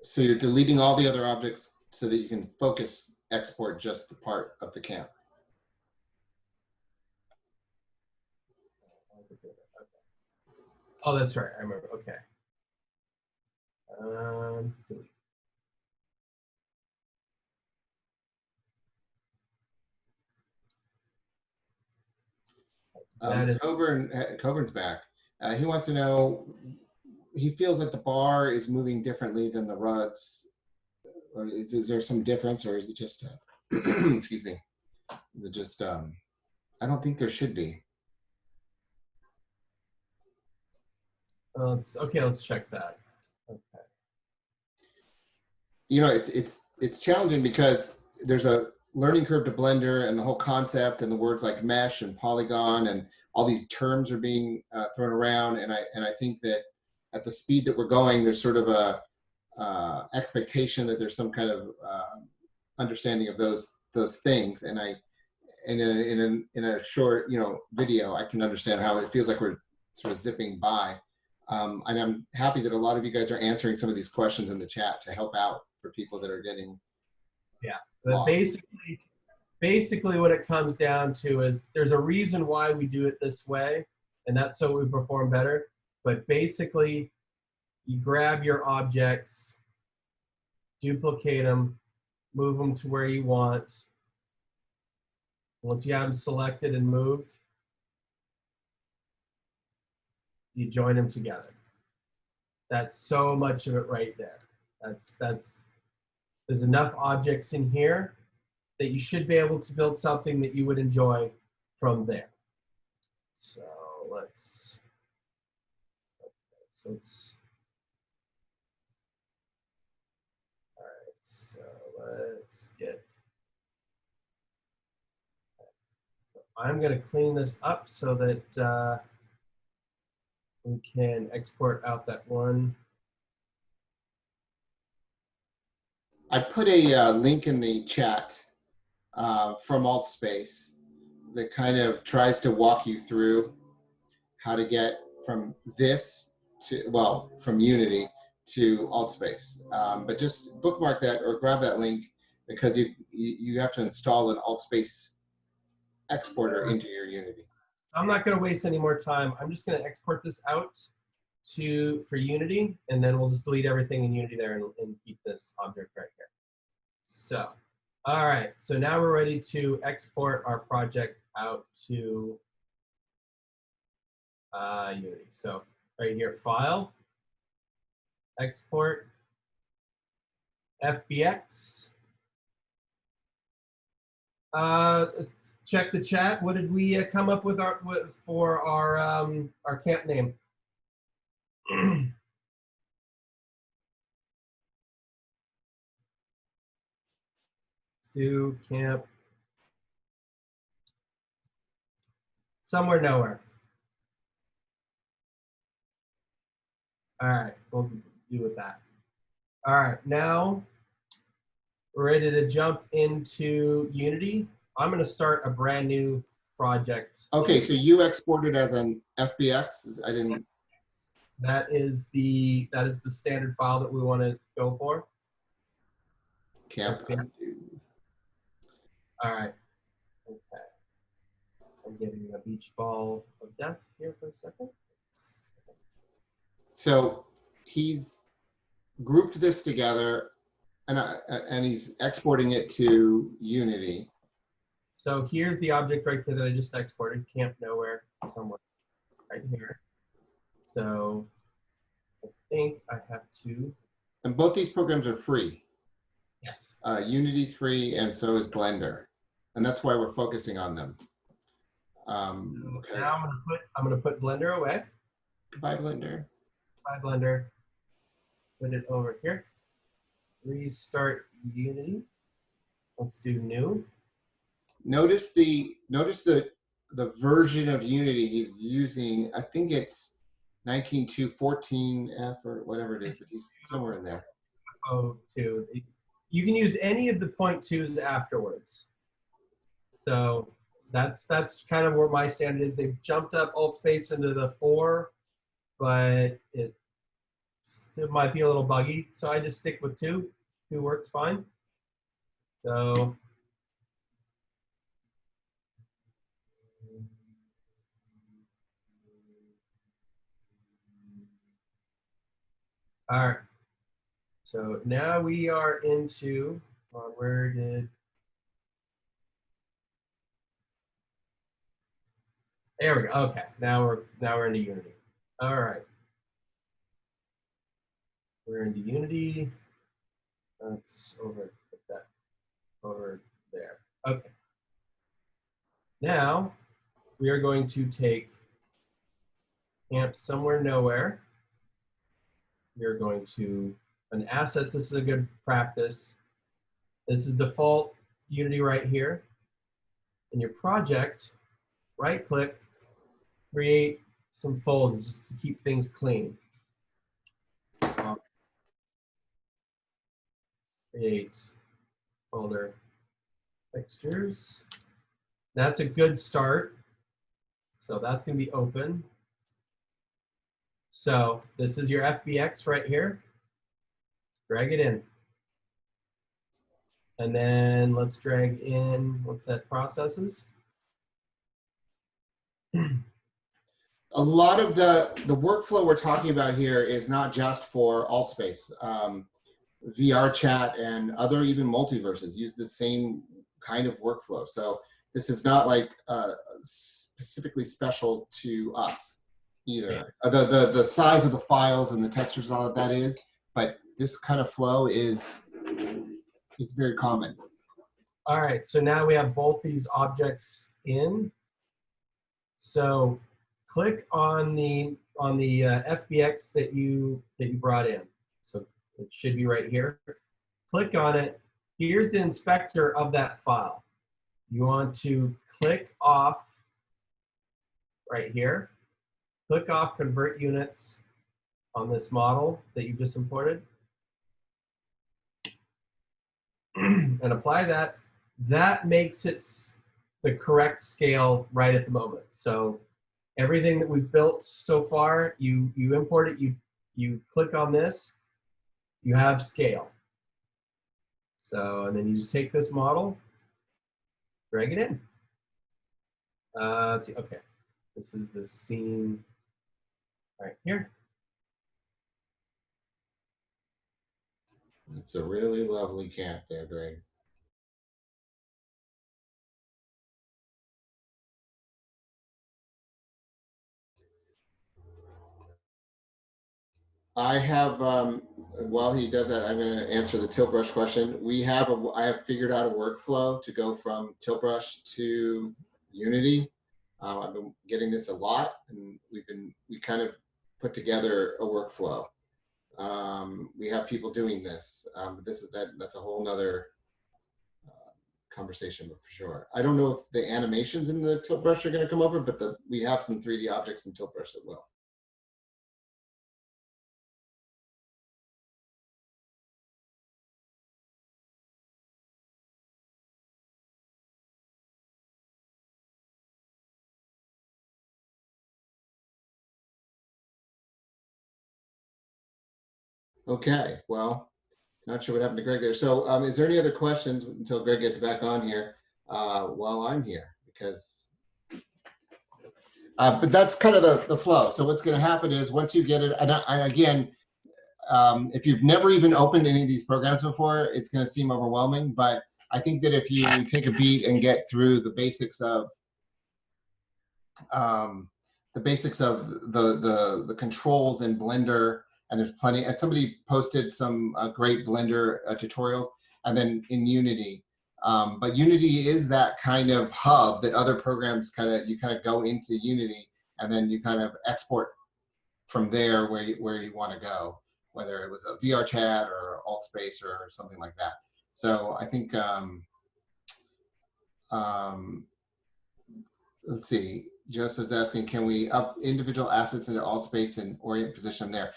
So you're deleting all the other objects so that you can focus export just the part of the camp. Oh, that's right. I remember. Okay. Delete. Coburn's back. He wants to know, he feels like the bar is moving differently than the rugs. Or is there some difference, or is it just, excuse me, is it just, I don't think there should be. Okay, let's check that. Okay. You know, it's challenging because there's a learning curve to Blender and the whole concept and the words like mesh and polygon and all these terms are being thrown around. And I think that at the speed that we're going, there's sort of a expectation that there's some kind of understanding of those things. And in a short, you know, video, I can understand how it feels like we're sort of zipping by. And I'm happy that a lot of you guys are answering some of these questions in the chat to help out for people that are getting. Yeah, but basically what it comes down to is there's a reason why we do it this way, and that's so we perform better. But basically, you grab your objects, duplicate them, move them to where you want. Once you have them selected and moved, you join them together. That's so much of it right there. That's there's enough objects in here that you should be able to build something that you would enjoy from there. So let's all right, so let's get, I'm going to clean this up so that we can export out that one. I put a link in the chat from AltSpace that kind of tries to walk you through how to get from this to, well, from Unity to AltSpace. But just bookmark that or grab that link because you have to install an AltSpace exporter into your Unity. I'm not going to waste any more time. I'm just going to export this out for Unity, and then we'll just delete everything in Unity there and keep this object right here. So, all right. So now we're ready to export our project out to Unity. So right here, File, Export, FBX. Check the chat. What did we come up with for our camp name? Do camp somewhere nowhere. All right, we'll do with that. All right, now we're ready to jump into Unity. I'm going to start a brand new project. Okay, so you exported as an FBX. I didn't. That is the standard file that we want to go for. Camp. Okay. All right. Okay. I'm getting a beach ball of death here for a second. So he's grouped this together and he's exporting it to Unity. So here's the object right here that I just exported, camp nowhere, somewhere right here. So I think I have to. And both these programs are free. Yes. Unity's free, and so is Blender, and that's why we're focusing on them. Now I'm gonna put Blender away. Goodbye, Blender. Bye, Blender. Put it over here. Restart Unity. Let's do new. Notice the version of Unity he's using. I think it's 19.2.14F or whatever it is, but he's somewhere in there. Oh, two. You can use any of the .2s afterwards. So that's kind of where my standard is. They've jumped up AltSpace into the 4, but it might be a little buggy. So I just stick with 2. 2 works fine. So all right. So now we are into there we go. Okay, now we're into Unity. All right. We're into Unity. That's over there. Okay. Now we are going to take camp somewhere nowhere. We are going to an assets. This is a good practice. This is default Unity right here. In your project, right click, create some folders just to keep things clean. Create folder fixtures. That's a good start. So that's going to be open. So this is your FBX right here. Drag it in. And then let's drag in, once that processes. A lot of the workflow we're talking about here is not just for AltSpace. VR chat and other even multiverses use the same kind of workflow. So this is not like specifically special to us either. Yeah. The size of the files and the textures and all of that is, but this kind of flow is it's very common. All right, so now we have both these objects in. So click on the FBX that you brought in. So it should be right here. Click on it. Here's the inspector of that file. You want to click off right here. Click off convert units on this model that you just imported. And apply that. That makes it the correct scale right at the moment. So everything that we've built so far, you import it, you click on this, you have scale. So, and then you just take this model, drag it in. Let's see, okay. This is the scene right here. It's a really lovely camp there, Greg. I have, while he does that, I'm going to answer the tilt brush question. I have figured out a workflow to go from tilt brush to Unity. I've been getting this a lot, and we kind of put together a workflow. We have people doing this. That's a whole nother conversation, but for sure. I don't know if the animations in the tilt brush are going to come over, but we have some 3D objects in tilt brush that will. Okay, well, not sure what happened to Greg there. So is there any other questions until Greg gets back on here while I'm here? Because, but that's kind of the flow. So what's going to happen is once you get it, and again, if you've never even opened any of these programs before, it's going to seem overwhelming. But I think that if you take a beat and get through the basics of the controls in Blender, and there's plenty, and somebody posted some great Blender tutorials, and then in Unity. But Unity is that kind of hub that other programs you kind of go into Unity, and then you kind of export from there where you want to go, whether it was a VR chat or alt space or something like that. So I think, let's see, Joseph's asking, can we up individual assets into alt space and orient position there?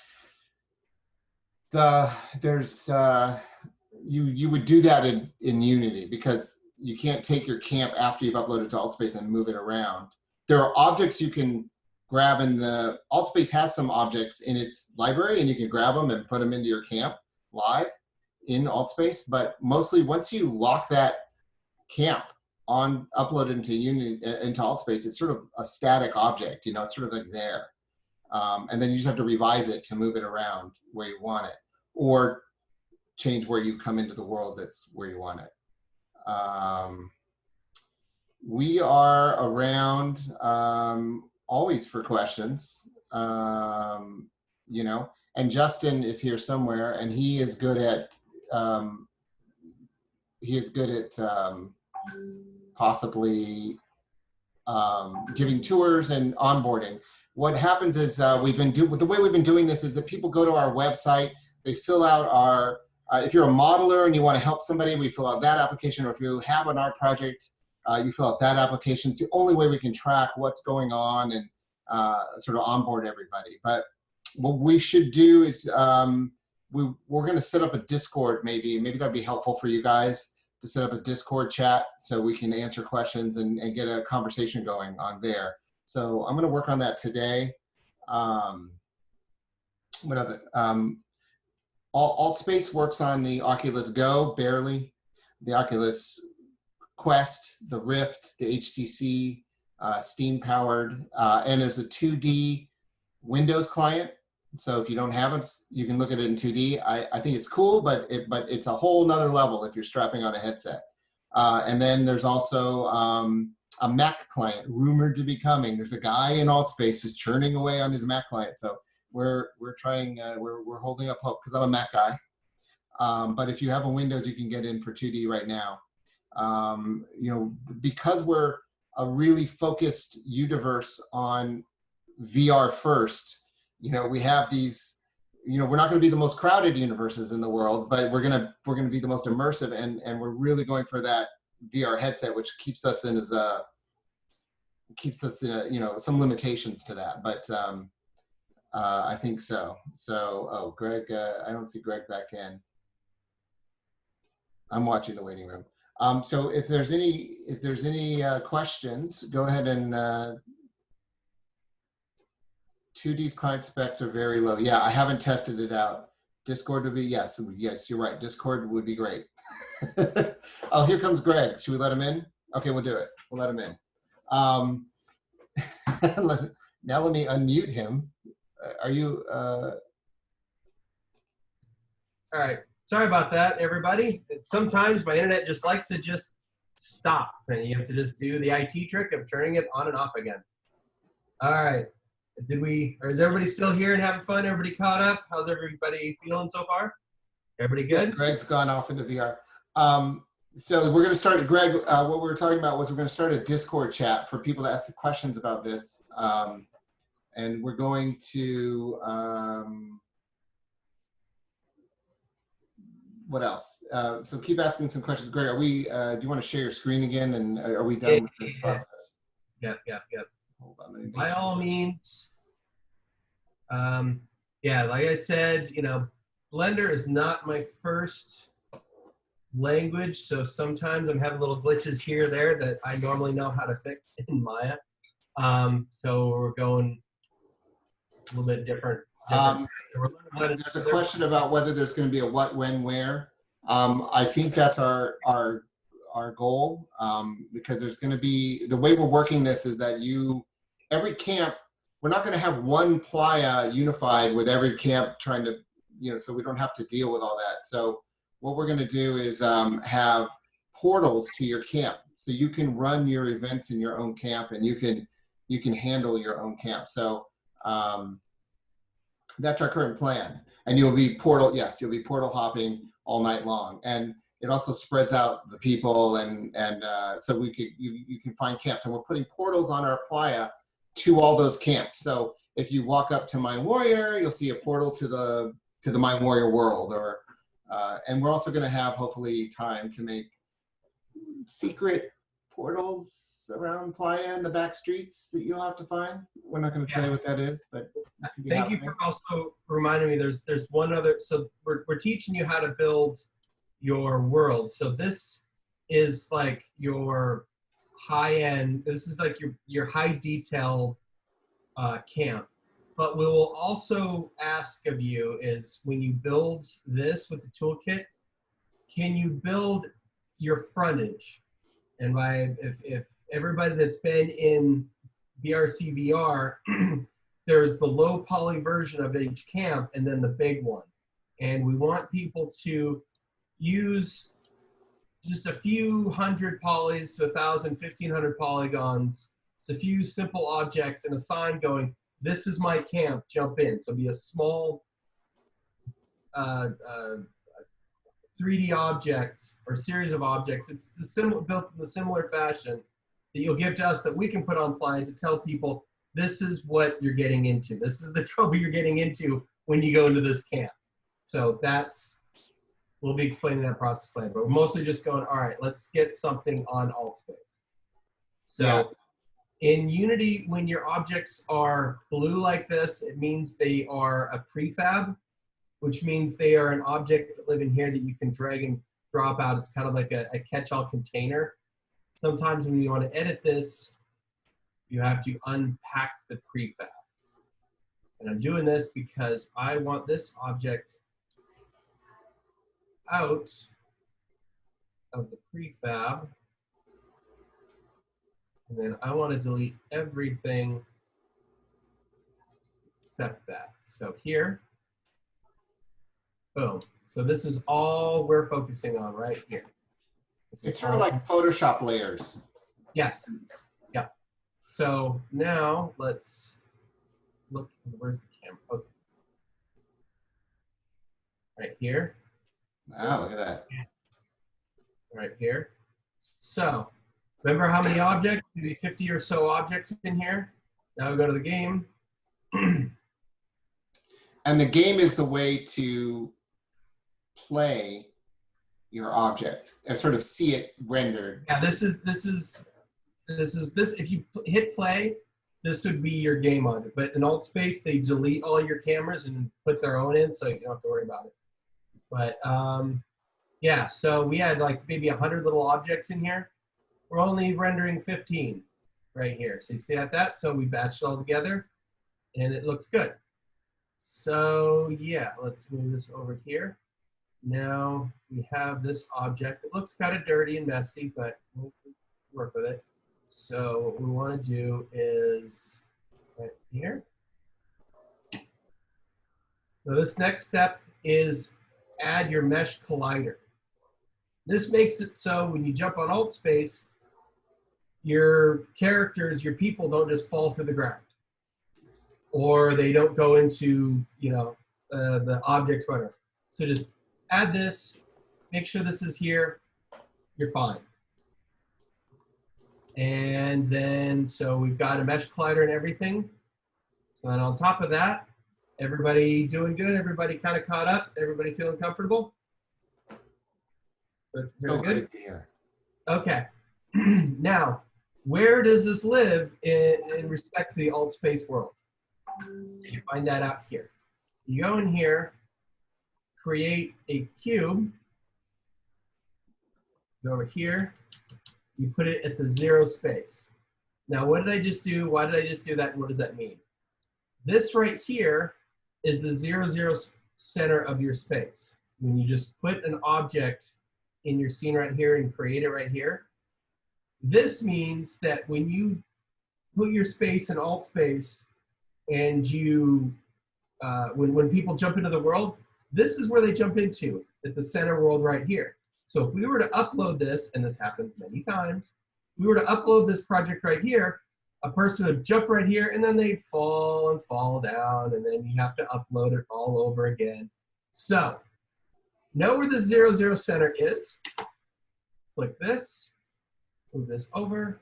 You would do that in Unity, because you can't take your camp after you've uploaded to AltSpace and move it around. There are objects you can grab in the AltSpace has some objects in its library, and you can grab them and put them into your camp live in AltSpace. But mostly once you lock that camp on uploaded into Unity into AltSpace, it's sort of a static object. It's sort of like there. And then you just have to revise it to move it around where you want it, or change where you come into the world that's where you want it. We are around always for questions, and Justin is here somewhere, and he is good at possibly giving tours and onboarding. What happens is the way we've been doing this is that people go to our website, they fill out our, if you're a modeler and you want to help somebody, we fill out that application, or if you have an art project, you fill out that application. It's the only way we can track what's going on and sort of onboard everybody. But what we should do is we're going to set up a Discord, maybe that'd be helpful for you guys, to set up a Discord chat so we can answer questions and get a conversation going on there. So I'm going to work on that today. What other? AltSpace works on the Oculus Go, barely. The Oculus Quest, the Rift, the HTC, Steam-powered, and as a 2D Windows client. So if you don't have it, you can look at it in 2D. I think it's cool, but it's a whole nother level if you're strapping on a headset. And then there's also a Mac client rumored to be coming. There's a guy in AltSpace who's churning away on his Mac client. So we're trying, we're holding up hope, because I'm a Mac guy. But if you have a Windows, you can get in for 2D right now. Because we're a really focused universe on VR first, we have these, we're not going to be the most crowded universes in the world, but we're going to be the most immersive, and we're really going for that VR headset, which keeps us in some limitations to that. But I think so. So, Greg, I don't see Greg back in. I'm watching the waiting room. So if there's any questions, go ahead and 2D's client specs are very low. Yeah, I haven't tested it out. Discord would be, yes, you're right. Discord would be great. Oh, here comes Greg. Should we let him in? Okay, we'll do it. We'll let him in. Now let me unmute him. Are you? All right. Sorry about that, everybody. Sometimes my internet just likes to just stop, and you have to just do the IT trick of turning it on and off again. All right. Is everybody still here and having fun? Everybody caught up? How's everybody feeling so far? Everybody good? Yeah, Greg's gone off into VR. So we're going to start, Greg, what we were talking about was we're going to start a Discord chat for people to ask the questions about this. And we're going to, what else? So keep asking some questions. Greg, do you want to share your screen again, and are we done with this process? Yeah. Hold on, By all means. Yeah, like I said, Blender is not my first language, so sometimes I'm having little glitches here or there that I normally know how to fix in Maya. So we're going a little bit different. There's a question about whether there's going to be a what, when, where. I think that's our goal, because there's going to be, the way we're working this is that every camp, we're not going to have one playa unified with every camp trying to, so we don't have to deal with all that. So what we're going to do is have portals to your camp, so you can run your events in your own camp, and you can handle your own camp. So that's our current plan. And you'll be portal hopping all night long. And it also spreads out the people, and so you can find camps, and we're putting portals on our playa to all those camps. So if you walk up to Mind Warrior, you'll see a portal to the Mind Warrior world, and we're also going to have hopefully time to make secret portals around playa in the back streets that you'll have to find. We're not going to tell you what that is, but thank you for also reminding me. There's one other. So we're teaching you how to build your world. So this is like your high end. This is like your high detailed camp. But we will also ask of you is, when you build this with the toolkit, can you build your frontage? And if everybody that's been in BRCvr, there's the low poly version of each camp and then the big one. And we want people to use just a few hundred polys to 1,000, 1,500 polygons, just a few simple objects and a sign going, this is my camp, jump in. So be a small 3D object or series of objects. It's built in the similar fashion that you'll give to us that we can put on play to tell people, this is what you're getting into. This is the trouble you're getting into when you go into this camp. So we'll be explaining that process later, but we're mostly just going, all right, let's get something on AltSpace. So yeah. In Unity, when your objects are blue like this, it means they are a prefab, which means they are an object that live in here that you can drag and drop out. It's kind of like a catch-all container. Sometimes when you want to edit this, you have to unpack the prefab. And I'm doing this because I want this object out of the prefab. And then I want to delete everything except that. So here, boom. So this is all we're focusing on right here. It's sort of like Photoshop layers. Yes. Yeah. So now let's look. Where's the camera? Okay. Right here. Wow, look at that. Right here. So, remember how many objects? Maybe 50 or so objects in here. Now we go to the game. And the game is the way to play your object and sort of see it rendered. Yeah, this. If you hit play, this would be your game on it. But in Alt Space, they delete all your cameras and put their own in, so you don't have to worry about it. But yeah, so we had like maybe 100 little objects in here. We're only rendering 15 right here. So you see that? So we batched it all together, and it looks good. So yeah, let's move this over here. Now we have this object. It looks kind of dirty and messy, but we'll work with it. So what we want to do is right here. So this next step is add your mesh collider. This makes it so when you jump on Alt Space, your characters, your people don't just fall through the ground, or they don't go into, the objects runner. So just add this, make sure this is here, you're fine. And then, so we've got a mesh collider and everything. So then on top of that, everybody doing good? Everybody kind of caught up? Everybody feeling comfortable? Very good. Okay. Now, where does this live in respect to the alt space world? You find that out here. You go in here, create a cube. Go over here. You put it at the 0 space. Now, what did I just do? Why did I just do that? And what does that mean? This right here is the 0, 0 center of your space. When you just put an object in your scene right here and create it right here, this means that when you put your space in alt space and you, when people jump into the world, this is where they jump into, at the center world right here. So if we were to upload this, and this happens many times, if we were to upload this project right here, a person would jump right here and then they'd fall and fall down, and then you have to upload it all over again. So know where the 0, 0 center is. Click this, move this over,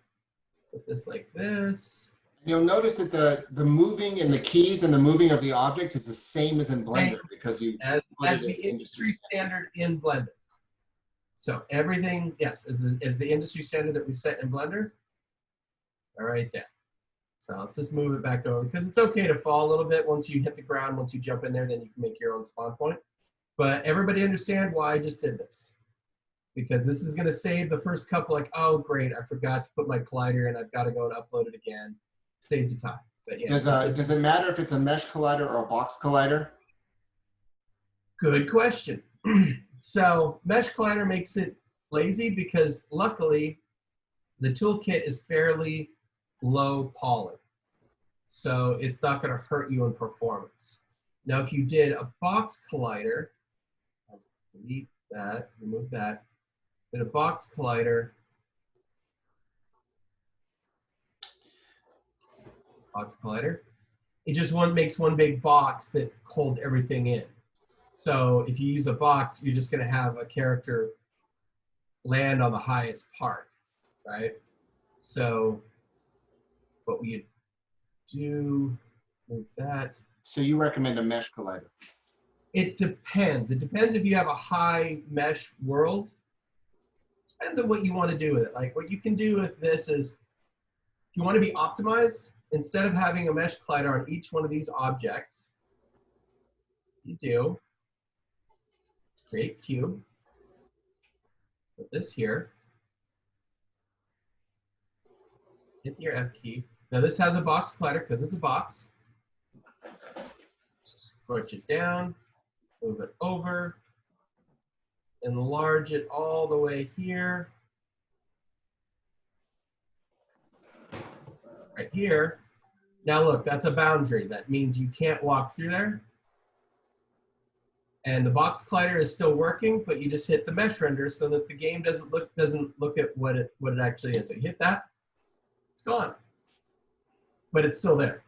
put this like this. You'll notice that the moving and the keys and the moving of the object is the same as in Blender because you as the industry standard in Blender. So everything, yes, is the industry standard that we set in Blender. All right, there. So let's just move it back over because it's okay to fall a little bit once you hit the ground. Once you jump in there, then you can make your own spawn point. But everybody understand why I just did this? Because this is going to save the first couple, like, oh, great, I forgot to put my collider in. I've got to go and upload it again. Saves you time. But yeah, does it matter if it's a mesh collider or a box collider? Good question. So mesh collider makes it lazy because luckily the toolkit is fairly low poly. So it's not going to hurt you in performance. Now, if you did a box collider, I'll delete that, remove that, did a box collider, it just makes one big box that holds everything in. So if you use a box, you're just going to have a character land on the highest part, right? So what we do, move that. So you recommend a mesh collider? It depends. It depends if you have a high mesh world. Depends on what you want to do with it. Like what you can do with this is, if you want to be optimized, instead of having a mesh collider on each one of these objects, you do create cube, put this here, hit your F key. Now this has a box collider because it's a box. Scorch it down, move it over, enlarge it all the way here. Right here. Now look, that's a boundary. That means you can't walk through there. And the box collider is still working, but you just hit the mesh render so that the game doesn't look at what it actually is. So you hit that, it's gone. But it's still there.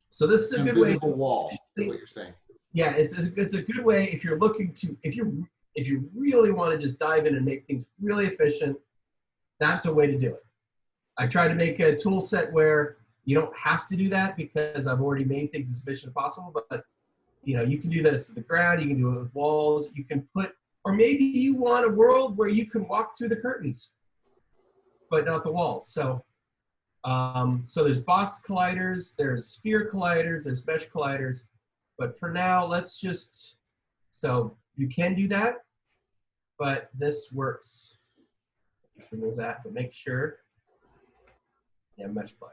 So this is a good way. Invisible wall, is what you're saying. Yeah, it's a good way if you're looking to, if you're if you really want to just dive in and make things really efficient, that's a way to do it. I try to make a tool set where you don't have to do that because I've already made things as efficient as possible, but you know, you can do this with the ground, you can do it with walls, you can put, or maybe you want a world where you can walk through the curtains, but not the walls. So, so there's box colliders, there's sphere colliders, there's mesh colliders, but for now, let's just, so you can do that, but this works. Let's just remove that, but make sure, yeah, mesh collider.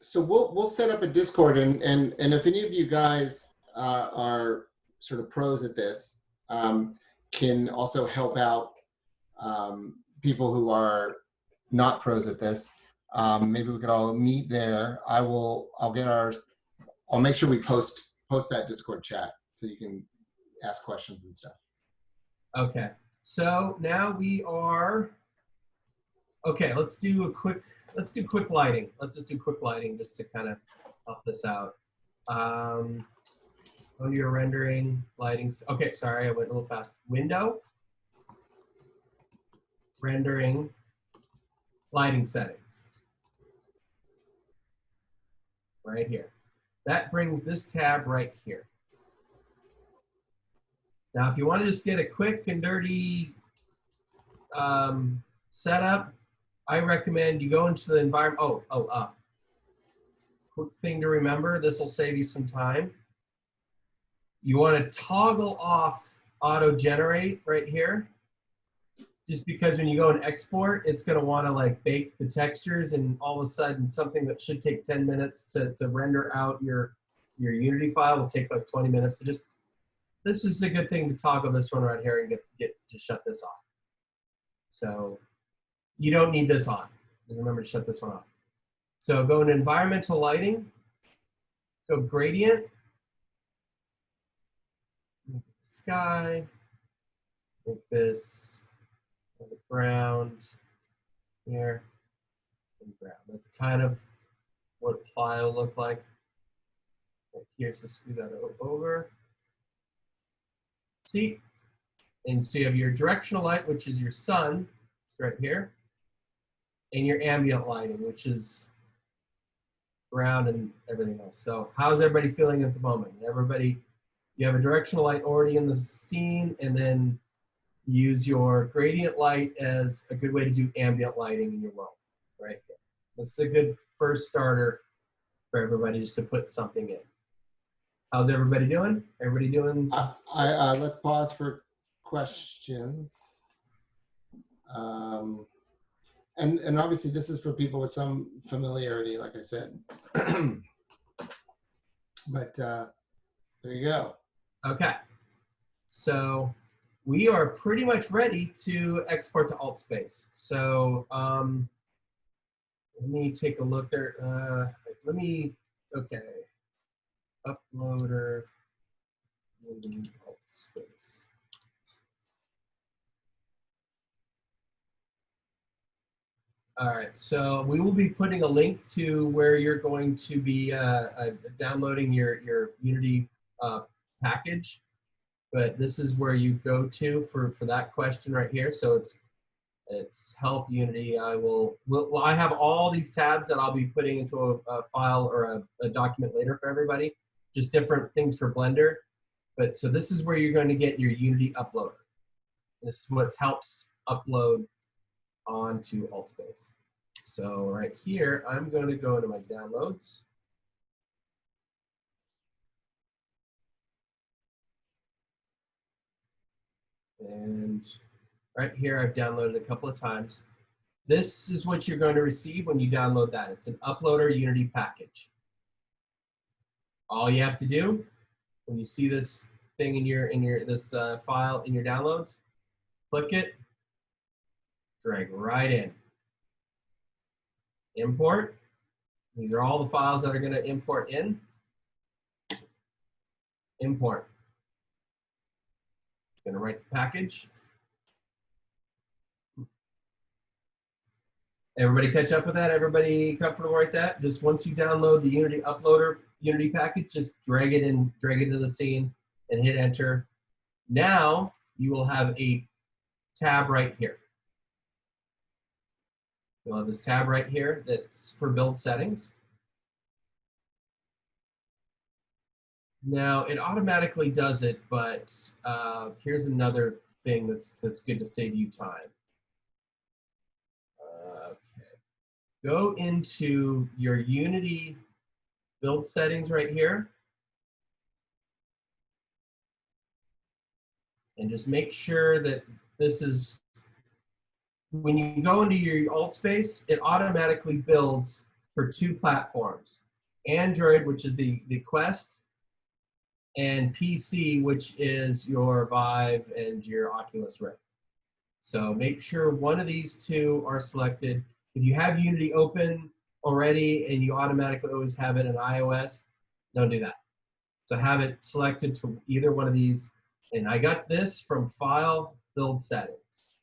So we'll set up a Discord, and if any of you guys are sort of pros at this, can also help out people who are not pros at this. Maybe we could all meet there. I'll make sure we post that Discord chat so you can ask questions and stuff. Okay, so now we are, okay, let's do quick lighting. Let's just do quick lighting just to kind of help this out. Go to your rendering, lighting. Okay, sorry, I went a little fast. Window, rendering, lighting settings. Right here. That brings this tab right here. Now, if you want to just get a quick and dirty setup, I recommend you go into the environment. Quick thing to remember, this will save you some time. You want to toggle off auto generate right here, just because when you go and export, it's going to want to like bake the textures, and all of a sudden something that should take 10 minutes to render out your Unity file will take like 20 minutes. So just, this is a good thing to toggle this one right here and get to shut this off. So you don't need this on. Remember to shut this one off. So go into environmental lighting, go gradient, make the sky, make this the ground here, and ground. That's kind of what ply will look like. Right here, so screw that over. See? And so you have your directional light, which is your sun, right here, and your ambient lighting, which is ground and everything else. So how's everybody feeling at the moment? Everybody, you have a directional light already in the scene, and then use your gradient light as a good way to do ambient lighting in your world, right here. This is a good first starter for everybody, just to put something in. How's everybody doing? Everybody doing? Let's pause for questions. And obviously this is for people with some familiarity, like I said. But there you go. Okay. So we are pretty much ready to export to AltSpace. So let me take a look there. Okay. Uploader, AltSpace. All right, so we will be putting a link to where you're going to be downloading your Unity package, but this is where you go to for that question right here. So it's help Unity. I have all these tabs that I'll be putting into a file or a document later for everybody, just different things for Blender. But so this is where you're going to get your Unity uploader. This is what helps upload onto AltSpace. So right here, I'm going to go into my downloads. And right here, I've downloaded a couple of times. This is what you're going to receive when you download that. It's an uploader Unity package. All you have to do when you see this thing in this file in your downloads, click it, drag right in. Import. These are all the files that are going to import in. Import. Going to write the package. Everybody catch up with that? Everybody comfortable with that? Just once you download the Unity uploader Unity package, just drag it into the scene and hit enter. Now you will have a tab right here. You'll have this tab right here that's for build settings. Now it automatically does it, but here's another thing that's good to save you time. Okay. Go into your Unity build settings right here. And just make sure that this is, when you go into your alt space, it automatically builds for 2 platforms. Android, which is the Quest, and PC, which is your Vive and your Oculus Rift. So make sure one of these 2 are selected. If you have Unity open already and you automatically always have it in iOS, don't do that. So have it selected to either one of these. And I got this from File, Build Settings.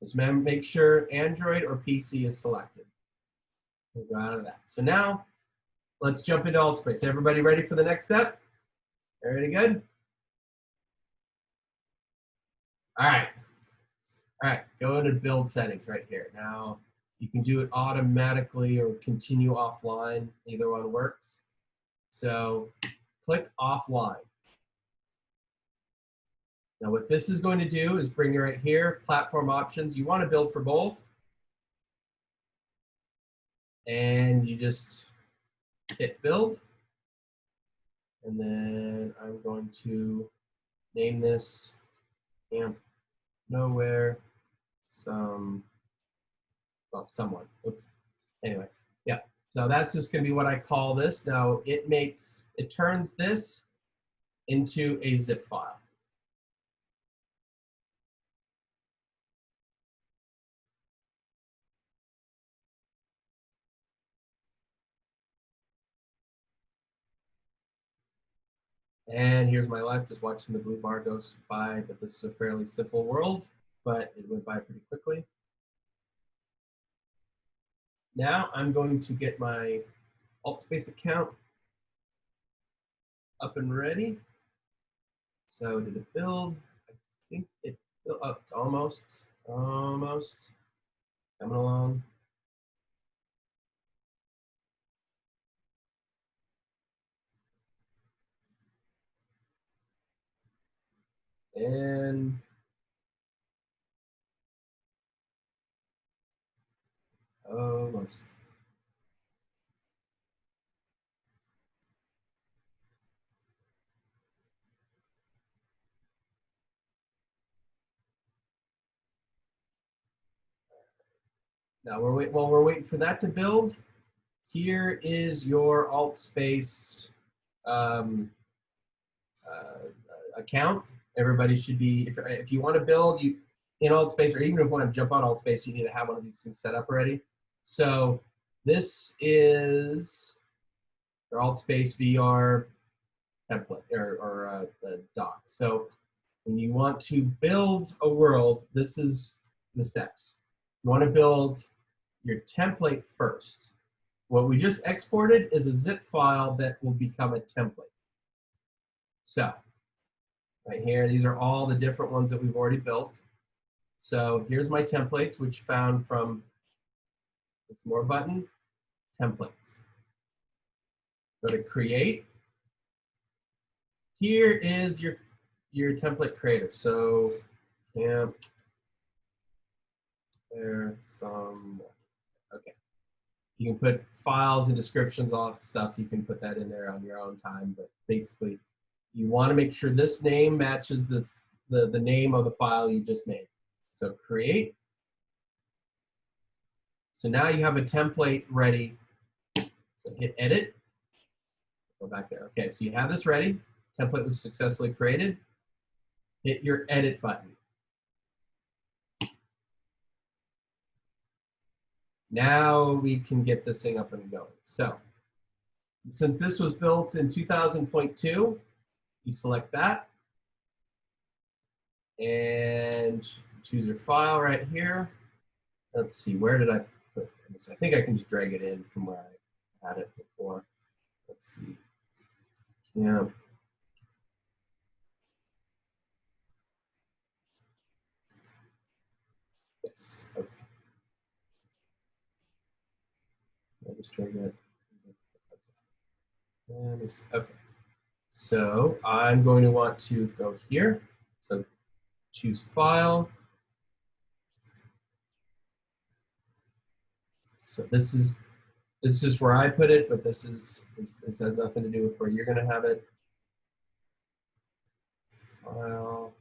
Just make sure Android or PC is selected. We'll go out of that. So now, let's jump into alt space. Everybody ready for the next step? Everybody good? All right. All right, go into build settings right here. Now, you can do it automatically or continue offline. Either one works. So click offline. Now what this is going to do is bring you right here, platform options. You want to build for both. And you just hit build. And then I'm going to name this Camp Nowhere someone. Oops. Anyway, yeah. So that's just going to be what I call this. Now it turns this into a zip file. And here's my life, just watching the blue bar go by, but this is a fairly simple world, but it went by pretty quickly. Now I'm going to get my AltSpace account up and ready. So did it build? I think it built. Oh, it's almost coming along. And almost. Now while we're waiting for that to build, here is your AltSpace account. Everybody should be, if you want to build in AltSpace, or even if you want to jump on AltSpace, you need to have one of these things set up already. So this is your AltSpace VR template or doc. So when you want to build a world, this is the steps. You want to build your template first. What we just exported is a zip file that will become a template. So right here, these are all the different ones that we've already built. So here's my templates, which found from this more button, templates. Go to create. Here is your template creator. So camp there some. Okay. You can put files and descriptions, all that stuff. You can put that in there on your own time, but basically you want to make sure this name matches the name of the file you just made. So create. So now you have a template ready. So hit edit. Go back there. Okay, so you have this ready. Template was successfully created. Hit your edit button. Now we can get this thing up and going. So since this was built in 2000.2, you select that and choose your file right here. Let's see, where did I put this? I think I can just drag it in from where I had it before. Let's see. Yeah. Yes. Okay. I'll just try that. And okay. So I'm going to want to go here. So choose File. So this is where I put it, but this has nothing to do with where you're going to have it. File.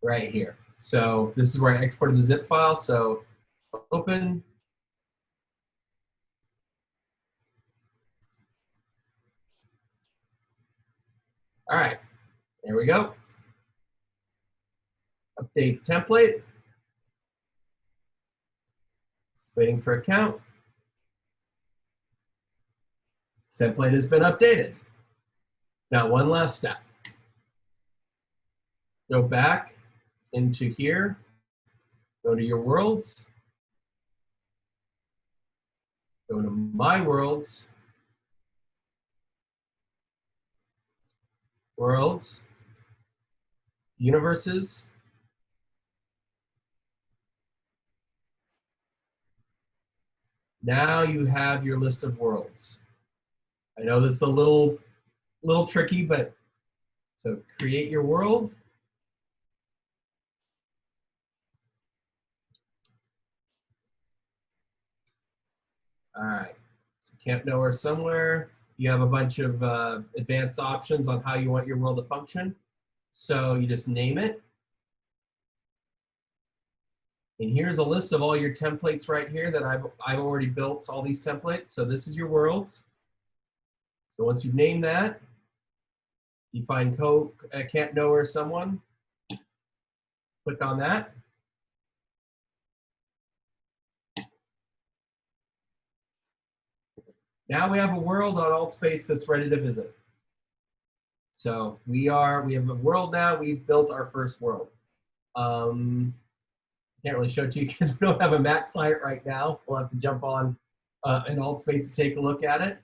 Right here. So this is where I exported the zip file. So open. All right, there we go. Update template. Waiting for account. Template has been updated. Now one last step. Go back into here. Go to your worlds. Go to my worlds. Worlds. Universes. Now you have your list of worlds. I know this is a little tricky, but so create your world. All right, so Camp Nowhere Somewhere. You have a bunch of advanced options on how you want your world to function. So you just name it. And here's a list of all your templates right here that I've already built all these templates. So this is your worlds. So once you name that, you find Camp Nowhere Someone. Click on that. Now we have a world on AltSpace that's ready to visit. So we have a world now. We've built our first world. Can't really show it to you because we don't have a Mac client right now. We'll have to jump on an AltSpace to take a look at it.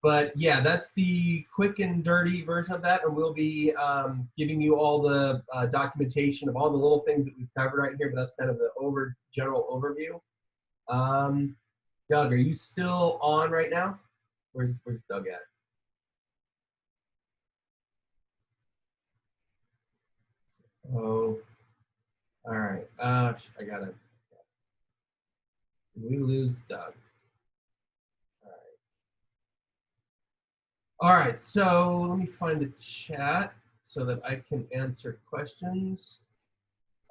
But yeah, that's the quick and dirty version of that, and we'll be giving you all the documentation of all the little things that we've covered right here. But that's kind of the general overview. Doug, are you still on right now? Where's Doug at? Oh, all right. I gotta. Did we lose Doug? All right. So let me find the chat so that I can answer questions.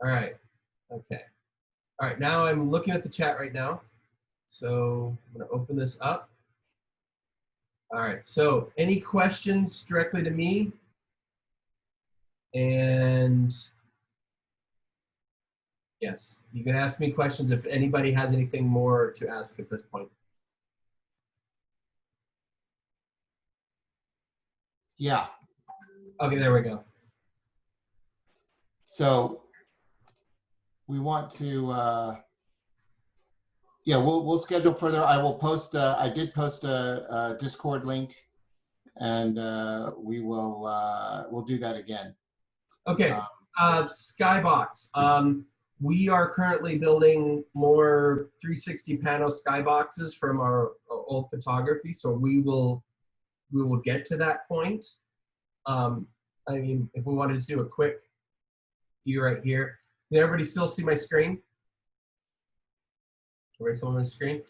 All right. Okay. All right. Now I'm looking at the chat right now. So I'm gonna open this up. All right. So any questions directly to me? And yes, you can ask me questions if anybody has anything more to ask at this point. Yeah. Okay, there we go. So we want to, yeah, we'll schedule further. I will post, I did post a Discord link, and we'll do that again. Okay, Skybox. We are currently building more 360 panel skyboxes from our old photography, so we will get to that point. I mean, if we wanted to do a quick view right here, can everybody still see my screen? Everybody still on the screen?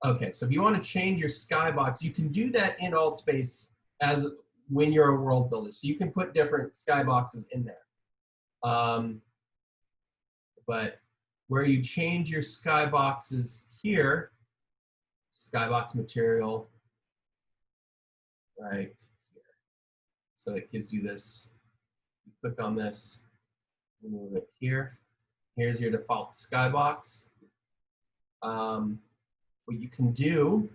Okay, so if you want to change your skybox, you can do that in AltSpace as when you're a world builder. So you can put different skyboxes in there. But where you change your skyboxes here, skybox material, right here. So it gives you this, you click on this, move it here. Here's your default skybox. What you can do,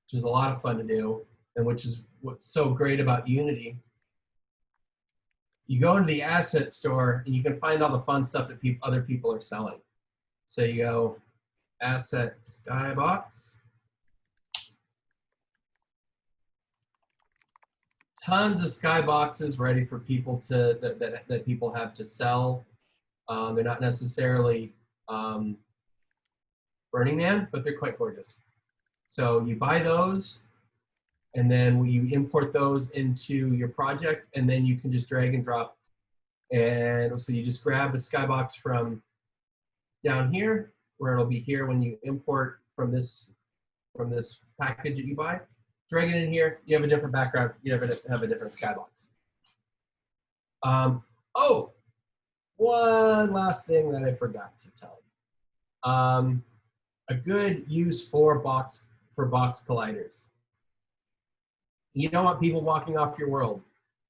which is a lot of fun to do, and which is what's so great about Unity, you go into the asset store and you can find all the fun stuff that other people are selling. So you go asset skybox. Tons of skyboxes ready for people to that people have to sell. They're not necessarily Burning Man, but they're quite gorgeous. So you buy those, and then you import those into your project, and then you can just drag and drop. And so you just grab a Skybox from down here, where it'll be here when you import from this package that you buy. Drag it in here, you have a different background, you have a different Skybox. Oh, one last thing that I forgot to tell you. A good use for box colliders. You don't want people walking off your world.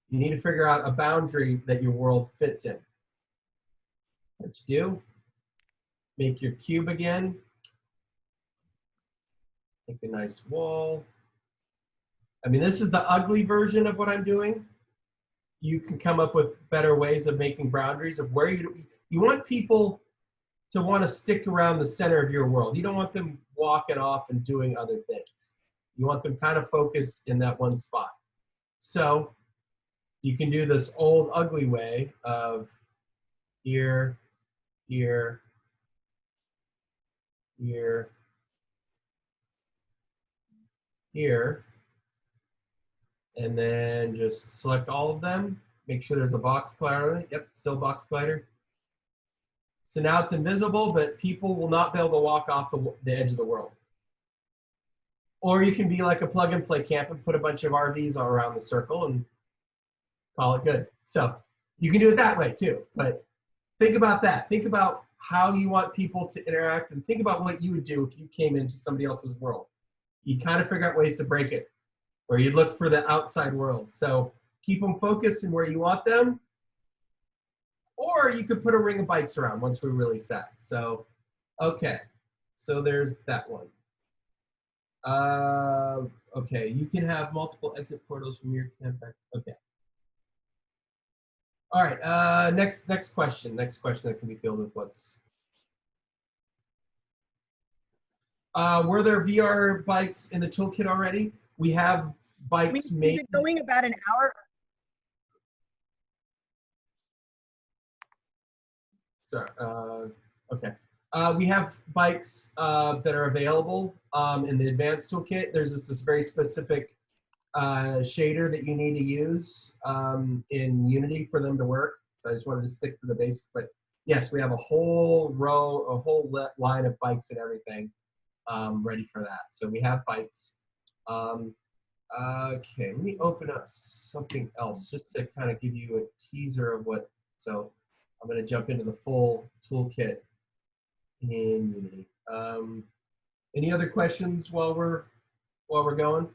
You need to figure out a boundary that your world fits in. What you do, make your cube again. Make a nice wall. I mean, this is the ugly version of what I'm doing. You can come up with better ways of making boundaries of where you want people to want to stick around the center of your world. You don't want them walking off and doing other things. You want them kind of focused in that one spot. So you can do this old ugly way of here, here, here, here, and then just select all of them. Make sure there's a box collider on it. Yep, still box collider. So now it's invisible, but people will not be able to walk off the edge of the world. Or you can be like a plug and play camp and put a bunch of RVs all around the circle and call it good. So you can do it that way too, but think about that. Think about how you want people to interact, and think about what you would do if you came into somebody else's world. You kind of figure out ways to break it, or you look for the outside world. So keep them focused in where you want them. Or you could put a ring of bikes around once we release that. So, okay, so there's that one. Okay, you can have multiple exit portals from your camp. Okay. All right, next question. Next question that can be filled with what's. Were there VR bikes in the toolkit already? We have bikes made. We've been going about an hour. Sorry, okay. We have bikes that are available in the advanced toolkit. There's this very specific shader that you need to use in Unity for them to work. So I just wanted to stick to the basics. But yes, we have a whole row, a whole line of bikes and everything ready for that. So we have bikes. Okay, let me open up something else just to kind of give you a teaser of what. So I'm going to jump into the full toolkit in Unity. Any other questions while we're going?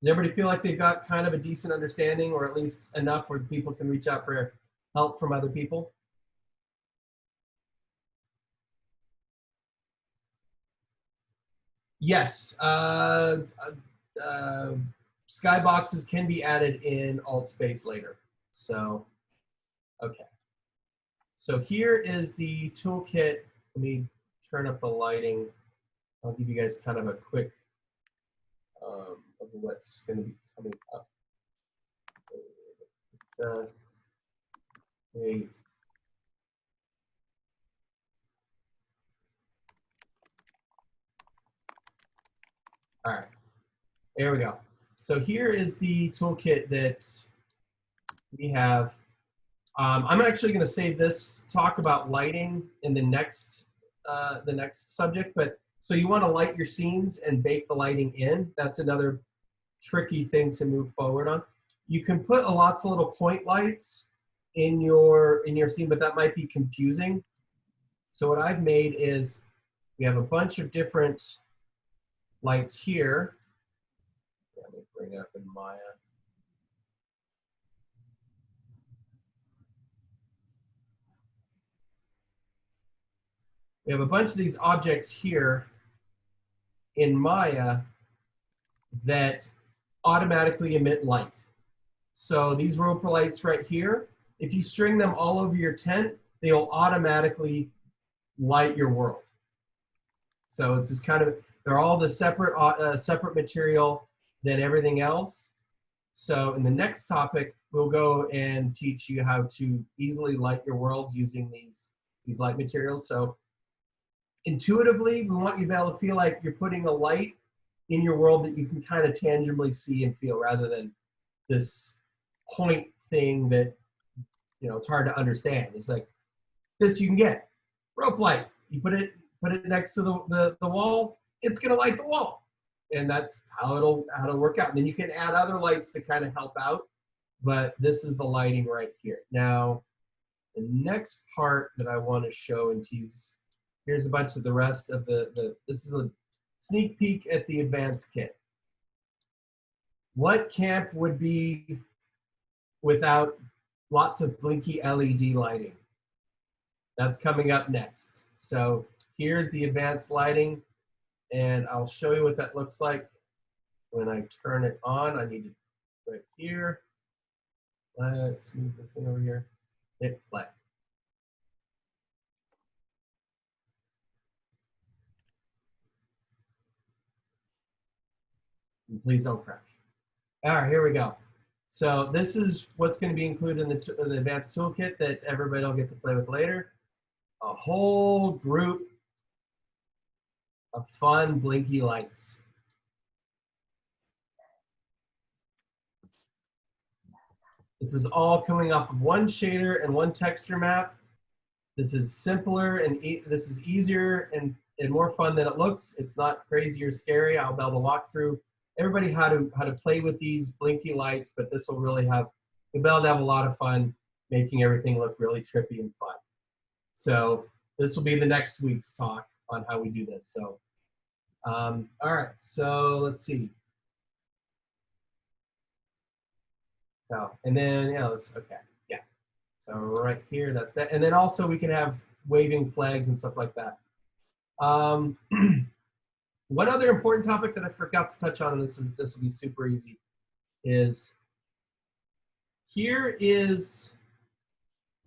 Does everybody feel like they've got kind of a decent understanding, or at least enough where people can reach out for help from other people? Yes, skyboxes can be added in alt space later. So, okay. So here is the toolkit. Let me turn up the lighting. I'll give you guys kind of a quick of what's going to be coming up. Wait. All right, there we go. So here is the toolkit that we have. I'm actually going to save this talk about lighting in the next subject. But so you want to light your scenes and bake the lighting in. That's another tricky thing to move forward on. You can put lots of little point lights in your scene, but that might be confusing. So what I've made is we have a bunch of different lights here. Let me bring it up in Maya. We have a bunch of these objects here in Maya that automatically emit light. So these roper lights right here, if you string them all over your tent, they'll automatically light your world. So it's just kind of, they're all the separate material than everything else. So in the next topic, we'll go and teach you how to easily light your world using these light materials. So intuitively, we want you to be able to feel like you're putting a light in your world that you can kind of tangibly see and feel, rather than this point thing that, you know, it's hard to understand. It's like this you can get. Rope light. You put it next to the wall, it's gonna light the wall. And that's how it'll work out. And then you can add other lights to kind of help out, but this is the lighting right here. Now, the next part that I want to show and tease, here's a bunch of the rest of this is a sneak peek at the advanced kit. What camp would be without lots of blinky LED lighting? That's coming up next. So here's the advanced lighting, and I'll show you what that looks like when I turn it on. I need to right here. Let's move the thing over here. Hit play. And please don't crash. All right, here we go. So this is what's going to be included in the advanced toolkit that everybody will get to play with later. A whole group of fun blinky lights. This is all coming off of one shader and one texture map. This is simpler and this is easier and more fun than it looks. It's not crazy or scary. I'll be able to walk through everybody how to play with these blinky lights, but this will really you'll be able to have a lot of fun making everything look really trippy and fun. So this will be the next week's talk on how we do this. So, all right, so let's see. Oh, and then, yeah, okay, yeah. So right here, that's that. And then also we can have waving flags and stuff like that. One other important topic that I forgot to touch on, and this will be super easy, is here is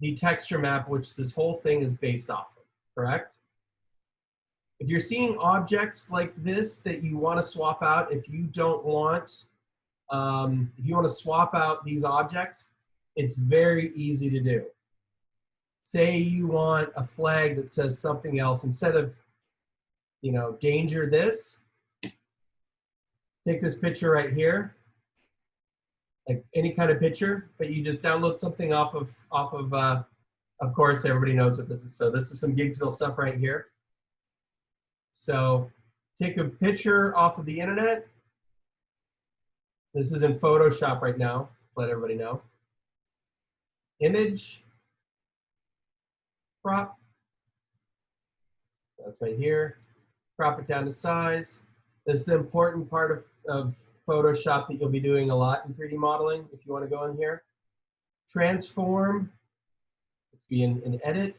the texture map, which this whole thing is based off of, correct? If you're seeing objects like this that you want to swap out, if you don't want, if you want to swap out these objects, it's very easy to do. Say you want a flag that says something else, instead of, you know, danger this, take this picture right here, like any kind of picture, but you just download something off of course, everybody knows what this is. So this is some Gigsville stuff right here. So take a picture off of the internet. This is in Photoshop right now, let everybody know. Image, crop, that's right here. Crop it down to size. This is the important part of Photoshop that you'll be doing a lot in 3D modeling if you want to go in here. Transform, let's be in edit.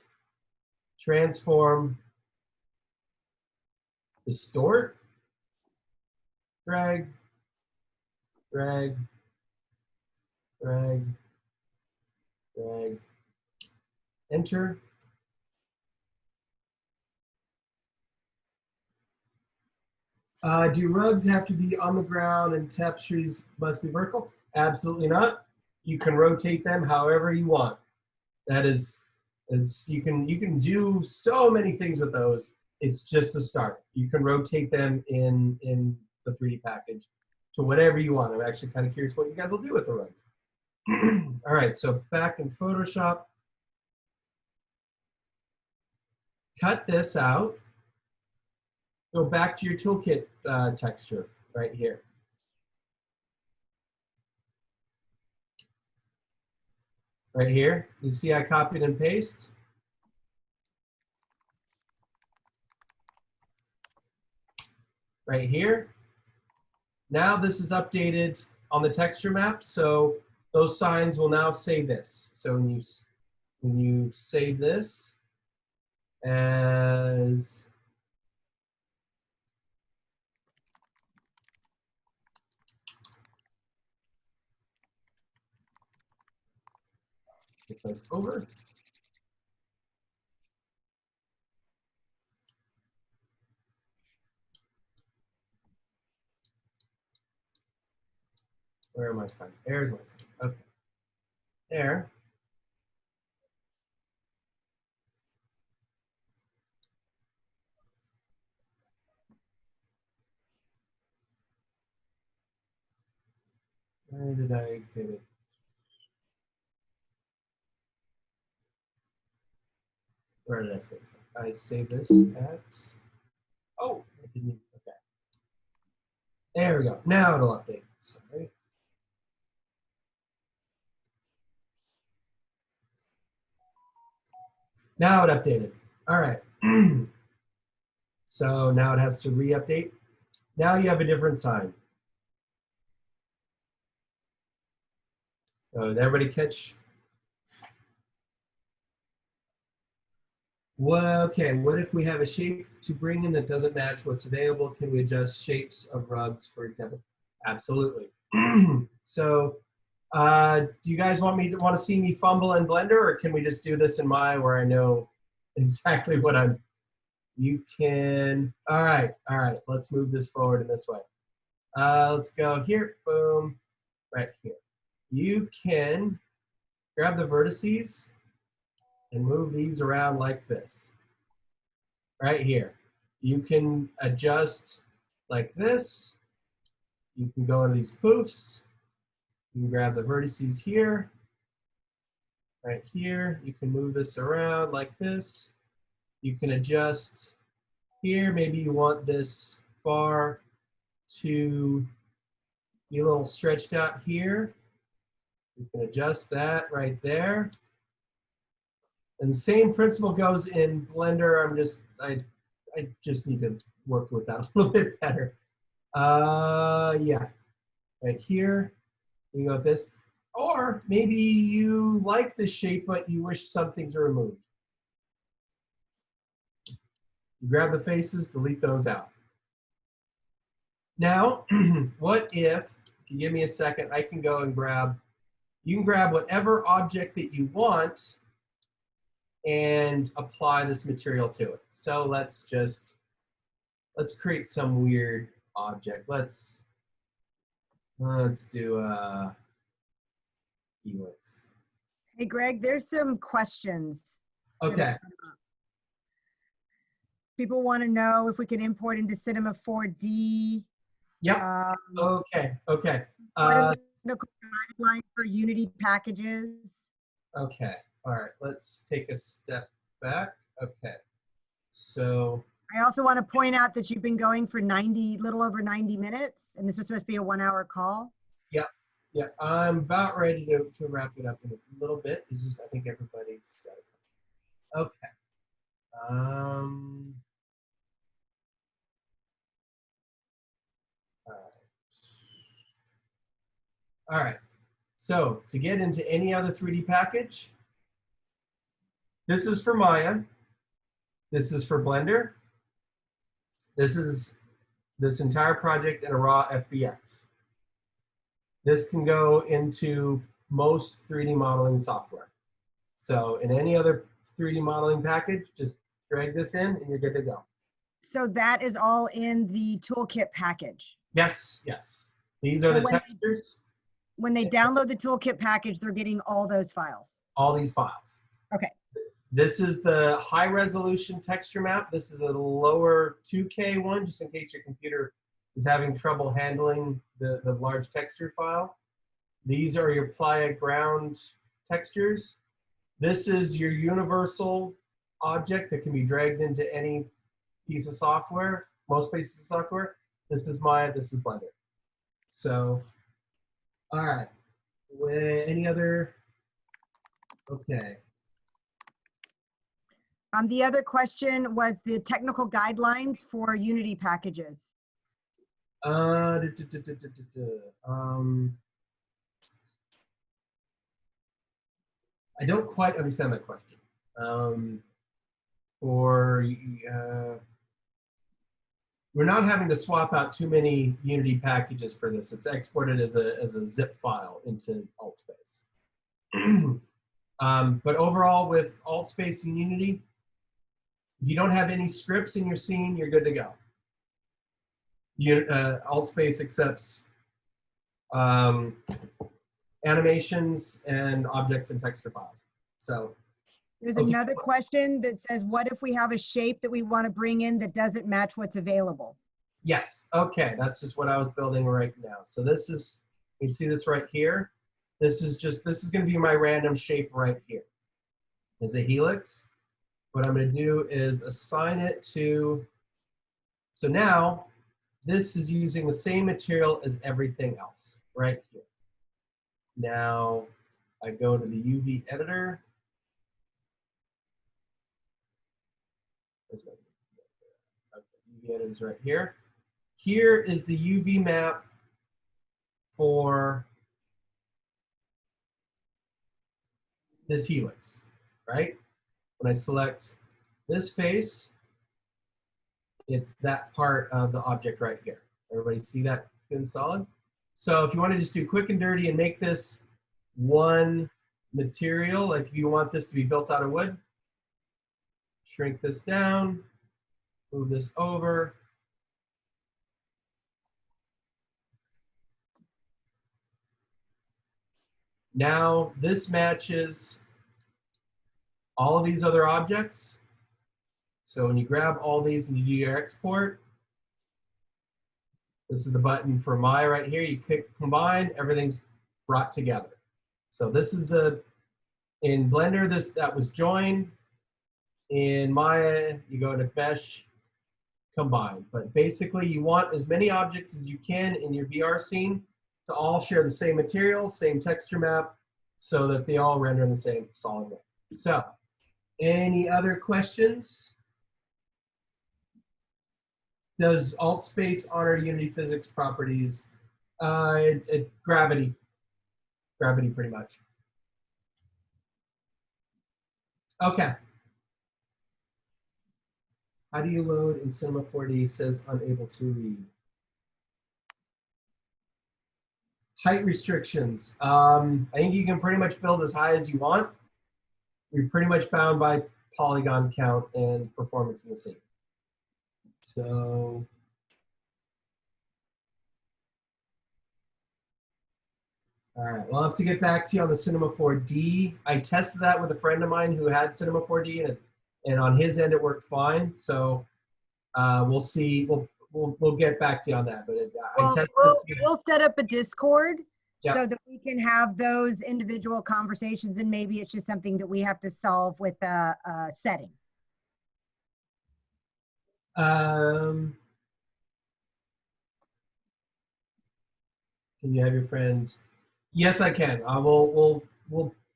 Transform, distort, drag, drag, drag, drag, enter. Do rugs have to be on the ground and tapestries must be vertical? Absolutely not. You can rotate them however you want. That is you can do so many things with those. It's just a start. You can rotate them in the 3D package to whatever you want. I'm actually kind of curious what you guys will do with the rugs. All right, so back in Photoshop, cut this out. Go back to your toolkit texture right here. Right here, you see I copied and pasted. Right here. Now this is updated on the texture map, so those signs will now say this. So when you save this as it goes over. Where am I sign? There's my sign. Okay. There. Where did I get it? Where did I save it? I saved this at. Oh, I didn't. Okay. There we go. Now it'll update. Sorry. Now it updated. All right. So now it has to re-update. Now you have a different sign. So did everybody catch? Well, okay, what if we have a shape to bring in that doesn't match what's available? Can we adjust shapes of rugs, for example? Absolutely. So do you guys want to see me fumble in Blender, or can we just do this in Maya where I know exactly what I'm, you can, all right, let's move this forward in this way. Let's go here, boom, right here. You can grab the vertices and move these around like this, right here. You can adjust like this. You can go into these poofs. You can grab the vertices here, right here. You can move this around like this. You can adjust here. Maybe you want this bar to be a little stretched out here. You can adjust that right there. And the same principle goes in Blender. I just need to work with that a little bit better. Yeah, right here, you go with this. Or maybe you like the shape, but you wish some things are removed. You grab the faces, delete those out. Now, what if you give me a second, I can go and grab, you can grab whatever object that you want and apply this material to it. So let's create some weird object. Let's do Helix. Hey, Greg, there's some questions. Okay. People want to know if we can import into Cinema 4D. Yep. Okay. What are the guidelines for Unity packages? Okay. All right. Let's take a step back. Okay. So I also want to point out that you've been going for little over 90 minutes, and this was supposed to be a 1-hour call. yeah, yeah. I'm about ready to wrap it up in a little bit. It's just I think everybody's okay. All right. So to get into any other 3D package, this is for Maya. This is for Blender. This is this entire project in a raw FBX. This can go into most 3D modeling software. So in any other 3D modeling package, just drag this in and you're good to go. So that is all in the toolkit package. Yes, yes. These are the textures. When they download the toolkit package, they're getting all those files. All these files. Okay. This is the high resolution texture map. This is a lower 2K one, just in case your computer is having trouble handling the large texture file. These are your playa ground textures. This is your universal object that can be dragged into any piece of software, most pieces of software. This is Maya, this is Blender. So, all right. Any other? Okay. The other question was the technical guidelines for Unity packages. I don't quite understand that question. We're not having to swap out too many Unity packages for this. It's exported as a zip file into AltSpace. But overall, with AltSpace and Unity, if you don't have any scripts in your scene, you're good to go. AltSpace accepts animations and objects and texture files. So There's okay. another question that says, what if we have a shape that we want to bring in that doesn't match what's available? Yes, okay, that's just what I was building right now. So this is, you see this right here? This is gonna be my random shape right here. Is a helix. What I'm gonna do is assign it to, so now this is using the same material as everything else right here. Now I go to the UV editor. UV editor is right here. Here is the UV map for this helix, right? When I select this face, it's that part of the object right here. Everybody see that good and solid? So if you want to just do quick and dirty and make this one material, like if you want this to be built out of wood, shrink this down, move this over. Now this matches all of these other objects. So when you grab all these and you do your export, this is the button for Maya right here. You click combine, everything's brought together. So this is the, in Blender, that was joined. In Maya, you go to mesh, combine. But basically you want as many objects as you can in your VR scene to all share the same material, same texture map, so that they all render in the same solid way. So, any other questions? Does alt space honor Unity physics properties? Gravity pretty much. Okay. How do you load in Cinema 4D? Says unable to read. Height restrictions. I think you can pretty much build as high as you want. You're pretty much bound by polygon count and performance in the scene. So all right, well, I'll have to get back to you on the Cinema 4D. I tested that with a friend of mine who had Cinema 4D, and on his end it worked fine. So we'll see. We'll get back to you on that. But we'll set up a Discord Yep. so that we can have those individual conversations, and maybe it's just something that we have to solve with a setting. Can you have your friend? Yes, I can. We'll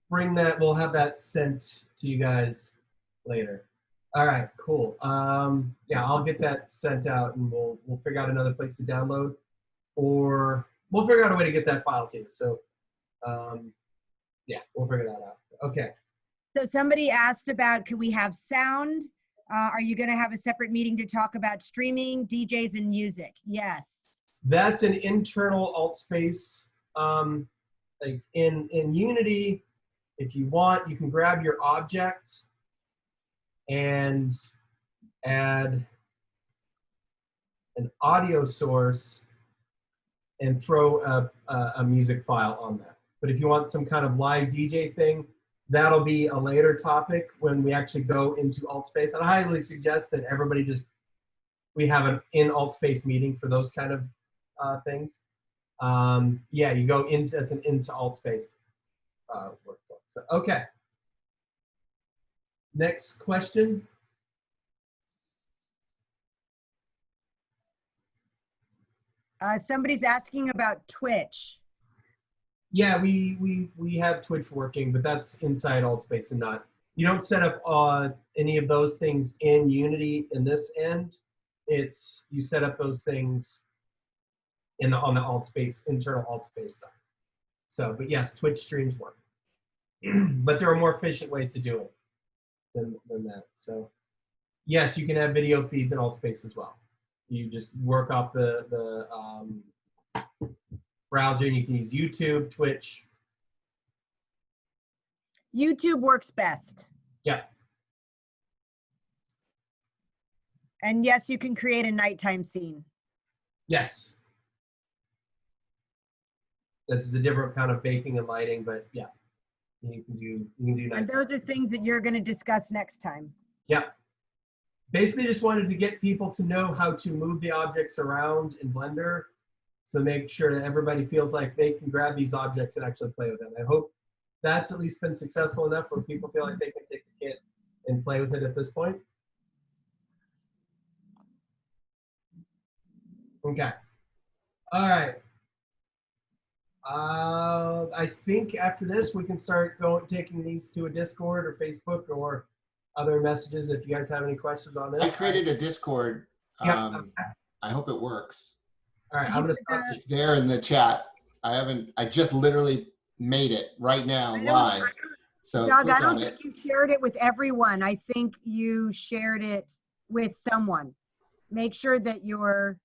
bring that. We'll have that sent to you guys later. All right, cool. Yeah, I'll get that sent out, and we'll figure out another place to download, or we'll figure out a way to get that file to you. So, yeah, we'll figure that out. Okay. So somebody asked about, can we have sound? Are you going to have a separate meeting to talk about streaming, DJs, and music? Yes. That's an internal alt space. Like in Unity, if you want, you can grab your object and add an audio source and throw a music file on that. But if you want some kind of live DJ thing, that'll be a later topic when we actually go into alt space. And I highly suggest that everybody we have an in alt space meeting for those kind of things. Yeah, you go into alt space workflow. So, okay. Next question. Somebody's asking about Twitch. Yeah, we have Twitch working, but that's inside alt space and not. You don't set up any of those things in Unity in this end. It's you set up those things on the alt space, internal alt space side. So, but yes, Twitch streams work. But there are more efficient ways to do it than that. So yes, you can have video feeds in alt space as well. You just work off the browser, and you can use YouTube, Twitch. YouTube works best. Yeah. And yes, you can create a nighttime scene. Yes. That's a different kind of baking and lighting, but yeah, you can do And night. those are things that you're going to discuss next time. Yeah. Basically just wanted to get people to know how to move the objects around in Blender. So make sure that everybody feels like they can grab these objects and actually play with them. I hope that's at least been successful enough where people feel like they can take the kit and play with it at this point. Okay. All right. I think after this we can start taking these to a Discord or Facebook or other messages if you guys have any questions on this. I created a Discord. Yeah. I hope it works. All right, Did I'm you gonna put stop. It's there in the chat. I just literally made it right now live. So Doug, click I don't on it. think you shared it with everyone. I think you shared it with someone. Make sure that your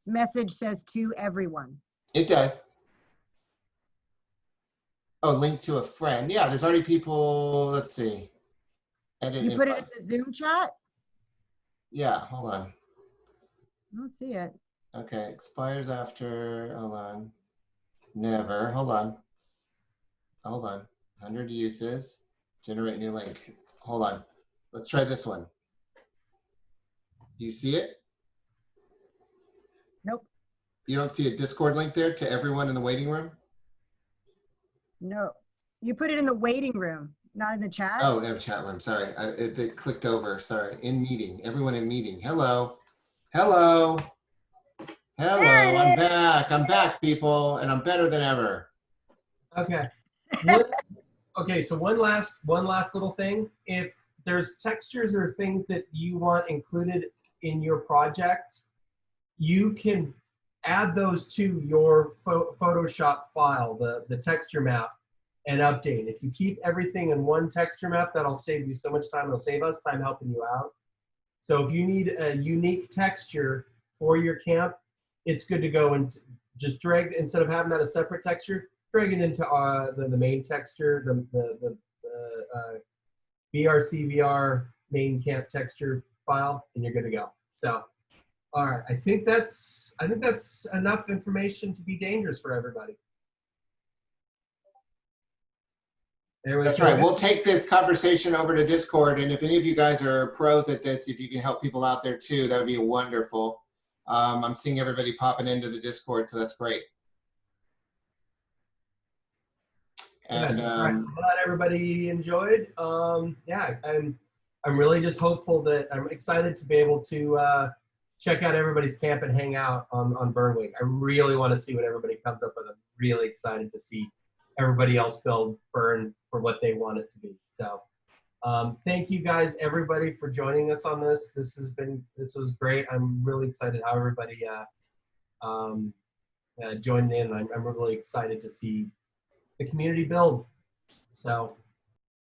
message says to everyone. It does. Oh, link to a friend. Yeah, there's already people. Let's see. Edit You put it invite. in the Zoom chat? Yeah, hold on. I don't see it. Okay, expires after. Hold on. Never. Hold on. Hold on. 100 uses. Generate new link. Hold on. Let's try this one. You see it? Nope. You don't see a Discord link there to everyone in the waiting room? No. You put it in the waiting room, not in the chat? Oh, chat room. Sorry. It clicked over. Sorry. In meeting. Everyone in meeting. Hello. Hello. Hello. There it I'm is. back. I'm back, people. And I'm better than ever. Okay. Okay, so one last little thing. If there's textures or things that you want included in your project, you can add those to your Photoshop file, the texture map, and update. If you keep everything in one texture map, that'll save you so much time. It'll save us time helping you out. So if you need a unique texture for your camp, it's good to go and just drag, instead of having that a separate texture, drag it into the main texture, the BRCvr main camp texture file, and you're good to go. So, all right, I think that's enough information to be dangerous for everybody. That's right. We'll take this conversation over to Discord, and if any of you guys are pros at this, if you can help people out there too, that would be wonderful. I'm seeing everybody popping into the Discord, so that's great. And I'm glad everybody enjoyed. Yeah, I'm really just hopeful that I'm excited to be able to check out everybody's camp and hang out on Burn Week. I really want to see what everybody comes up with. I'm really excited to see everybody else build Burn for what they want it to be. So thank you guys, everybody, for joining us on this. This was great. I'm really excited how everybody joined in. I'm really excited to see the community build. So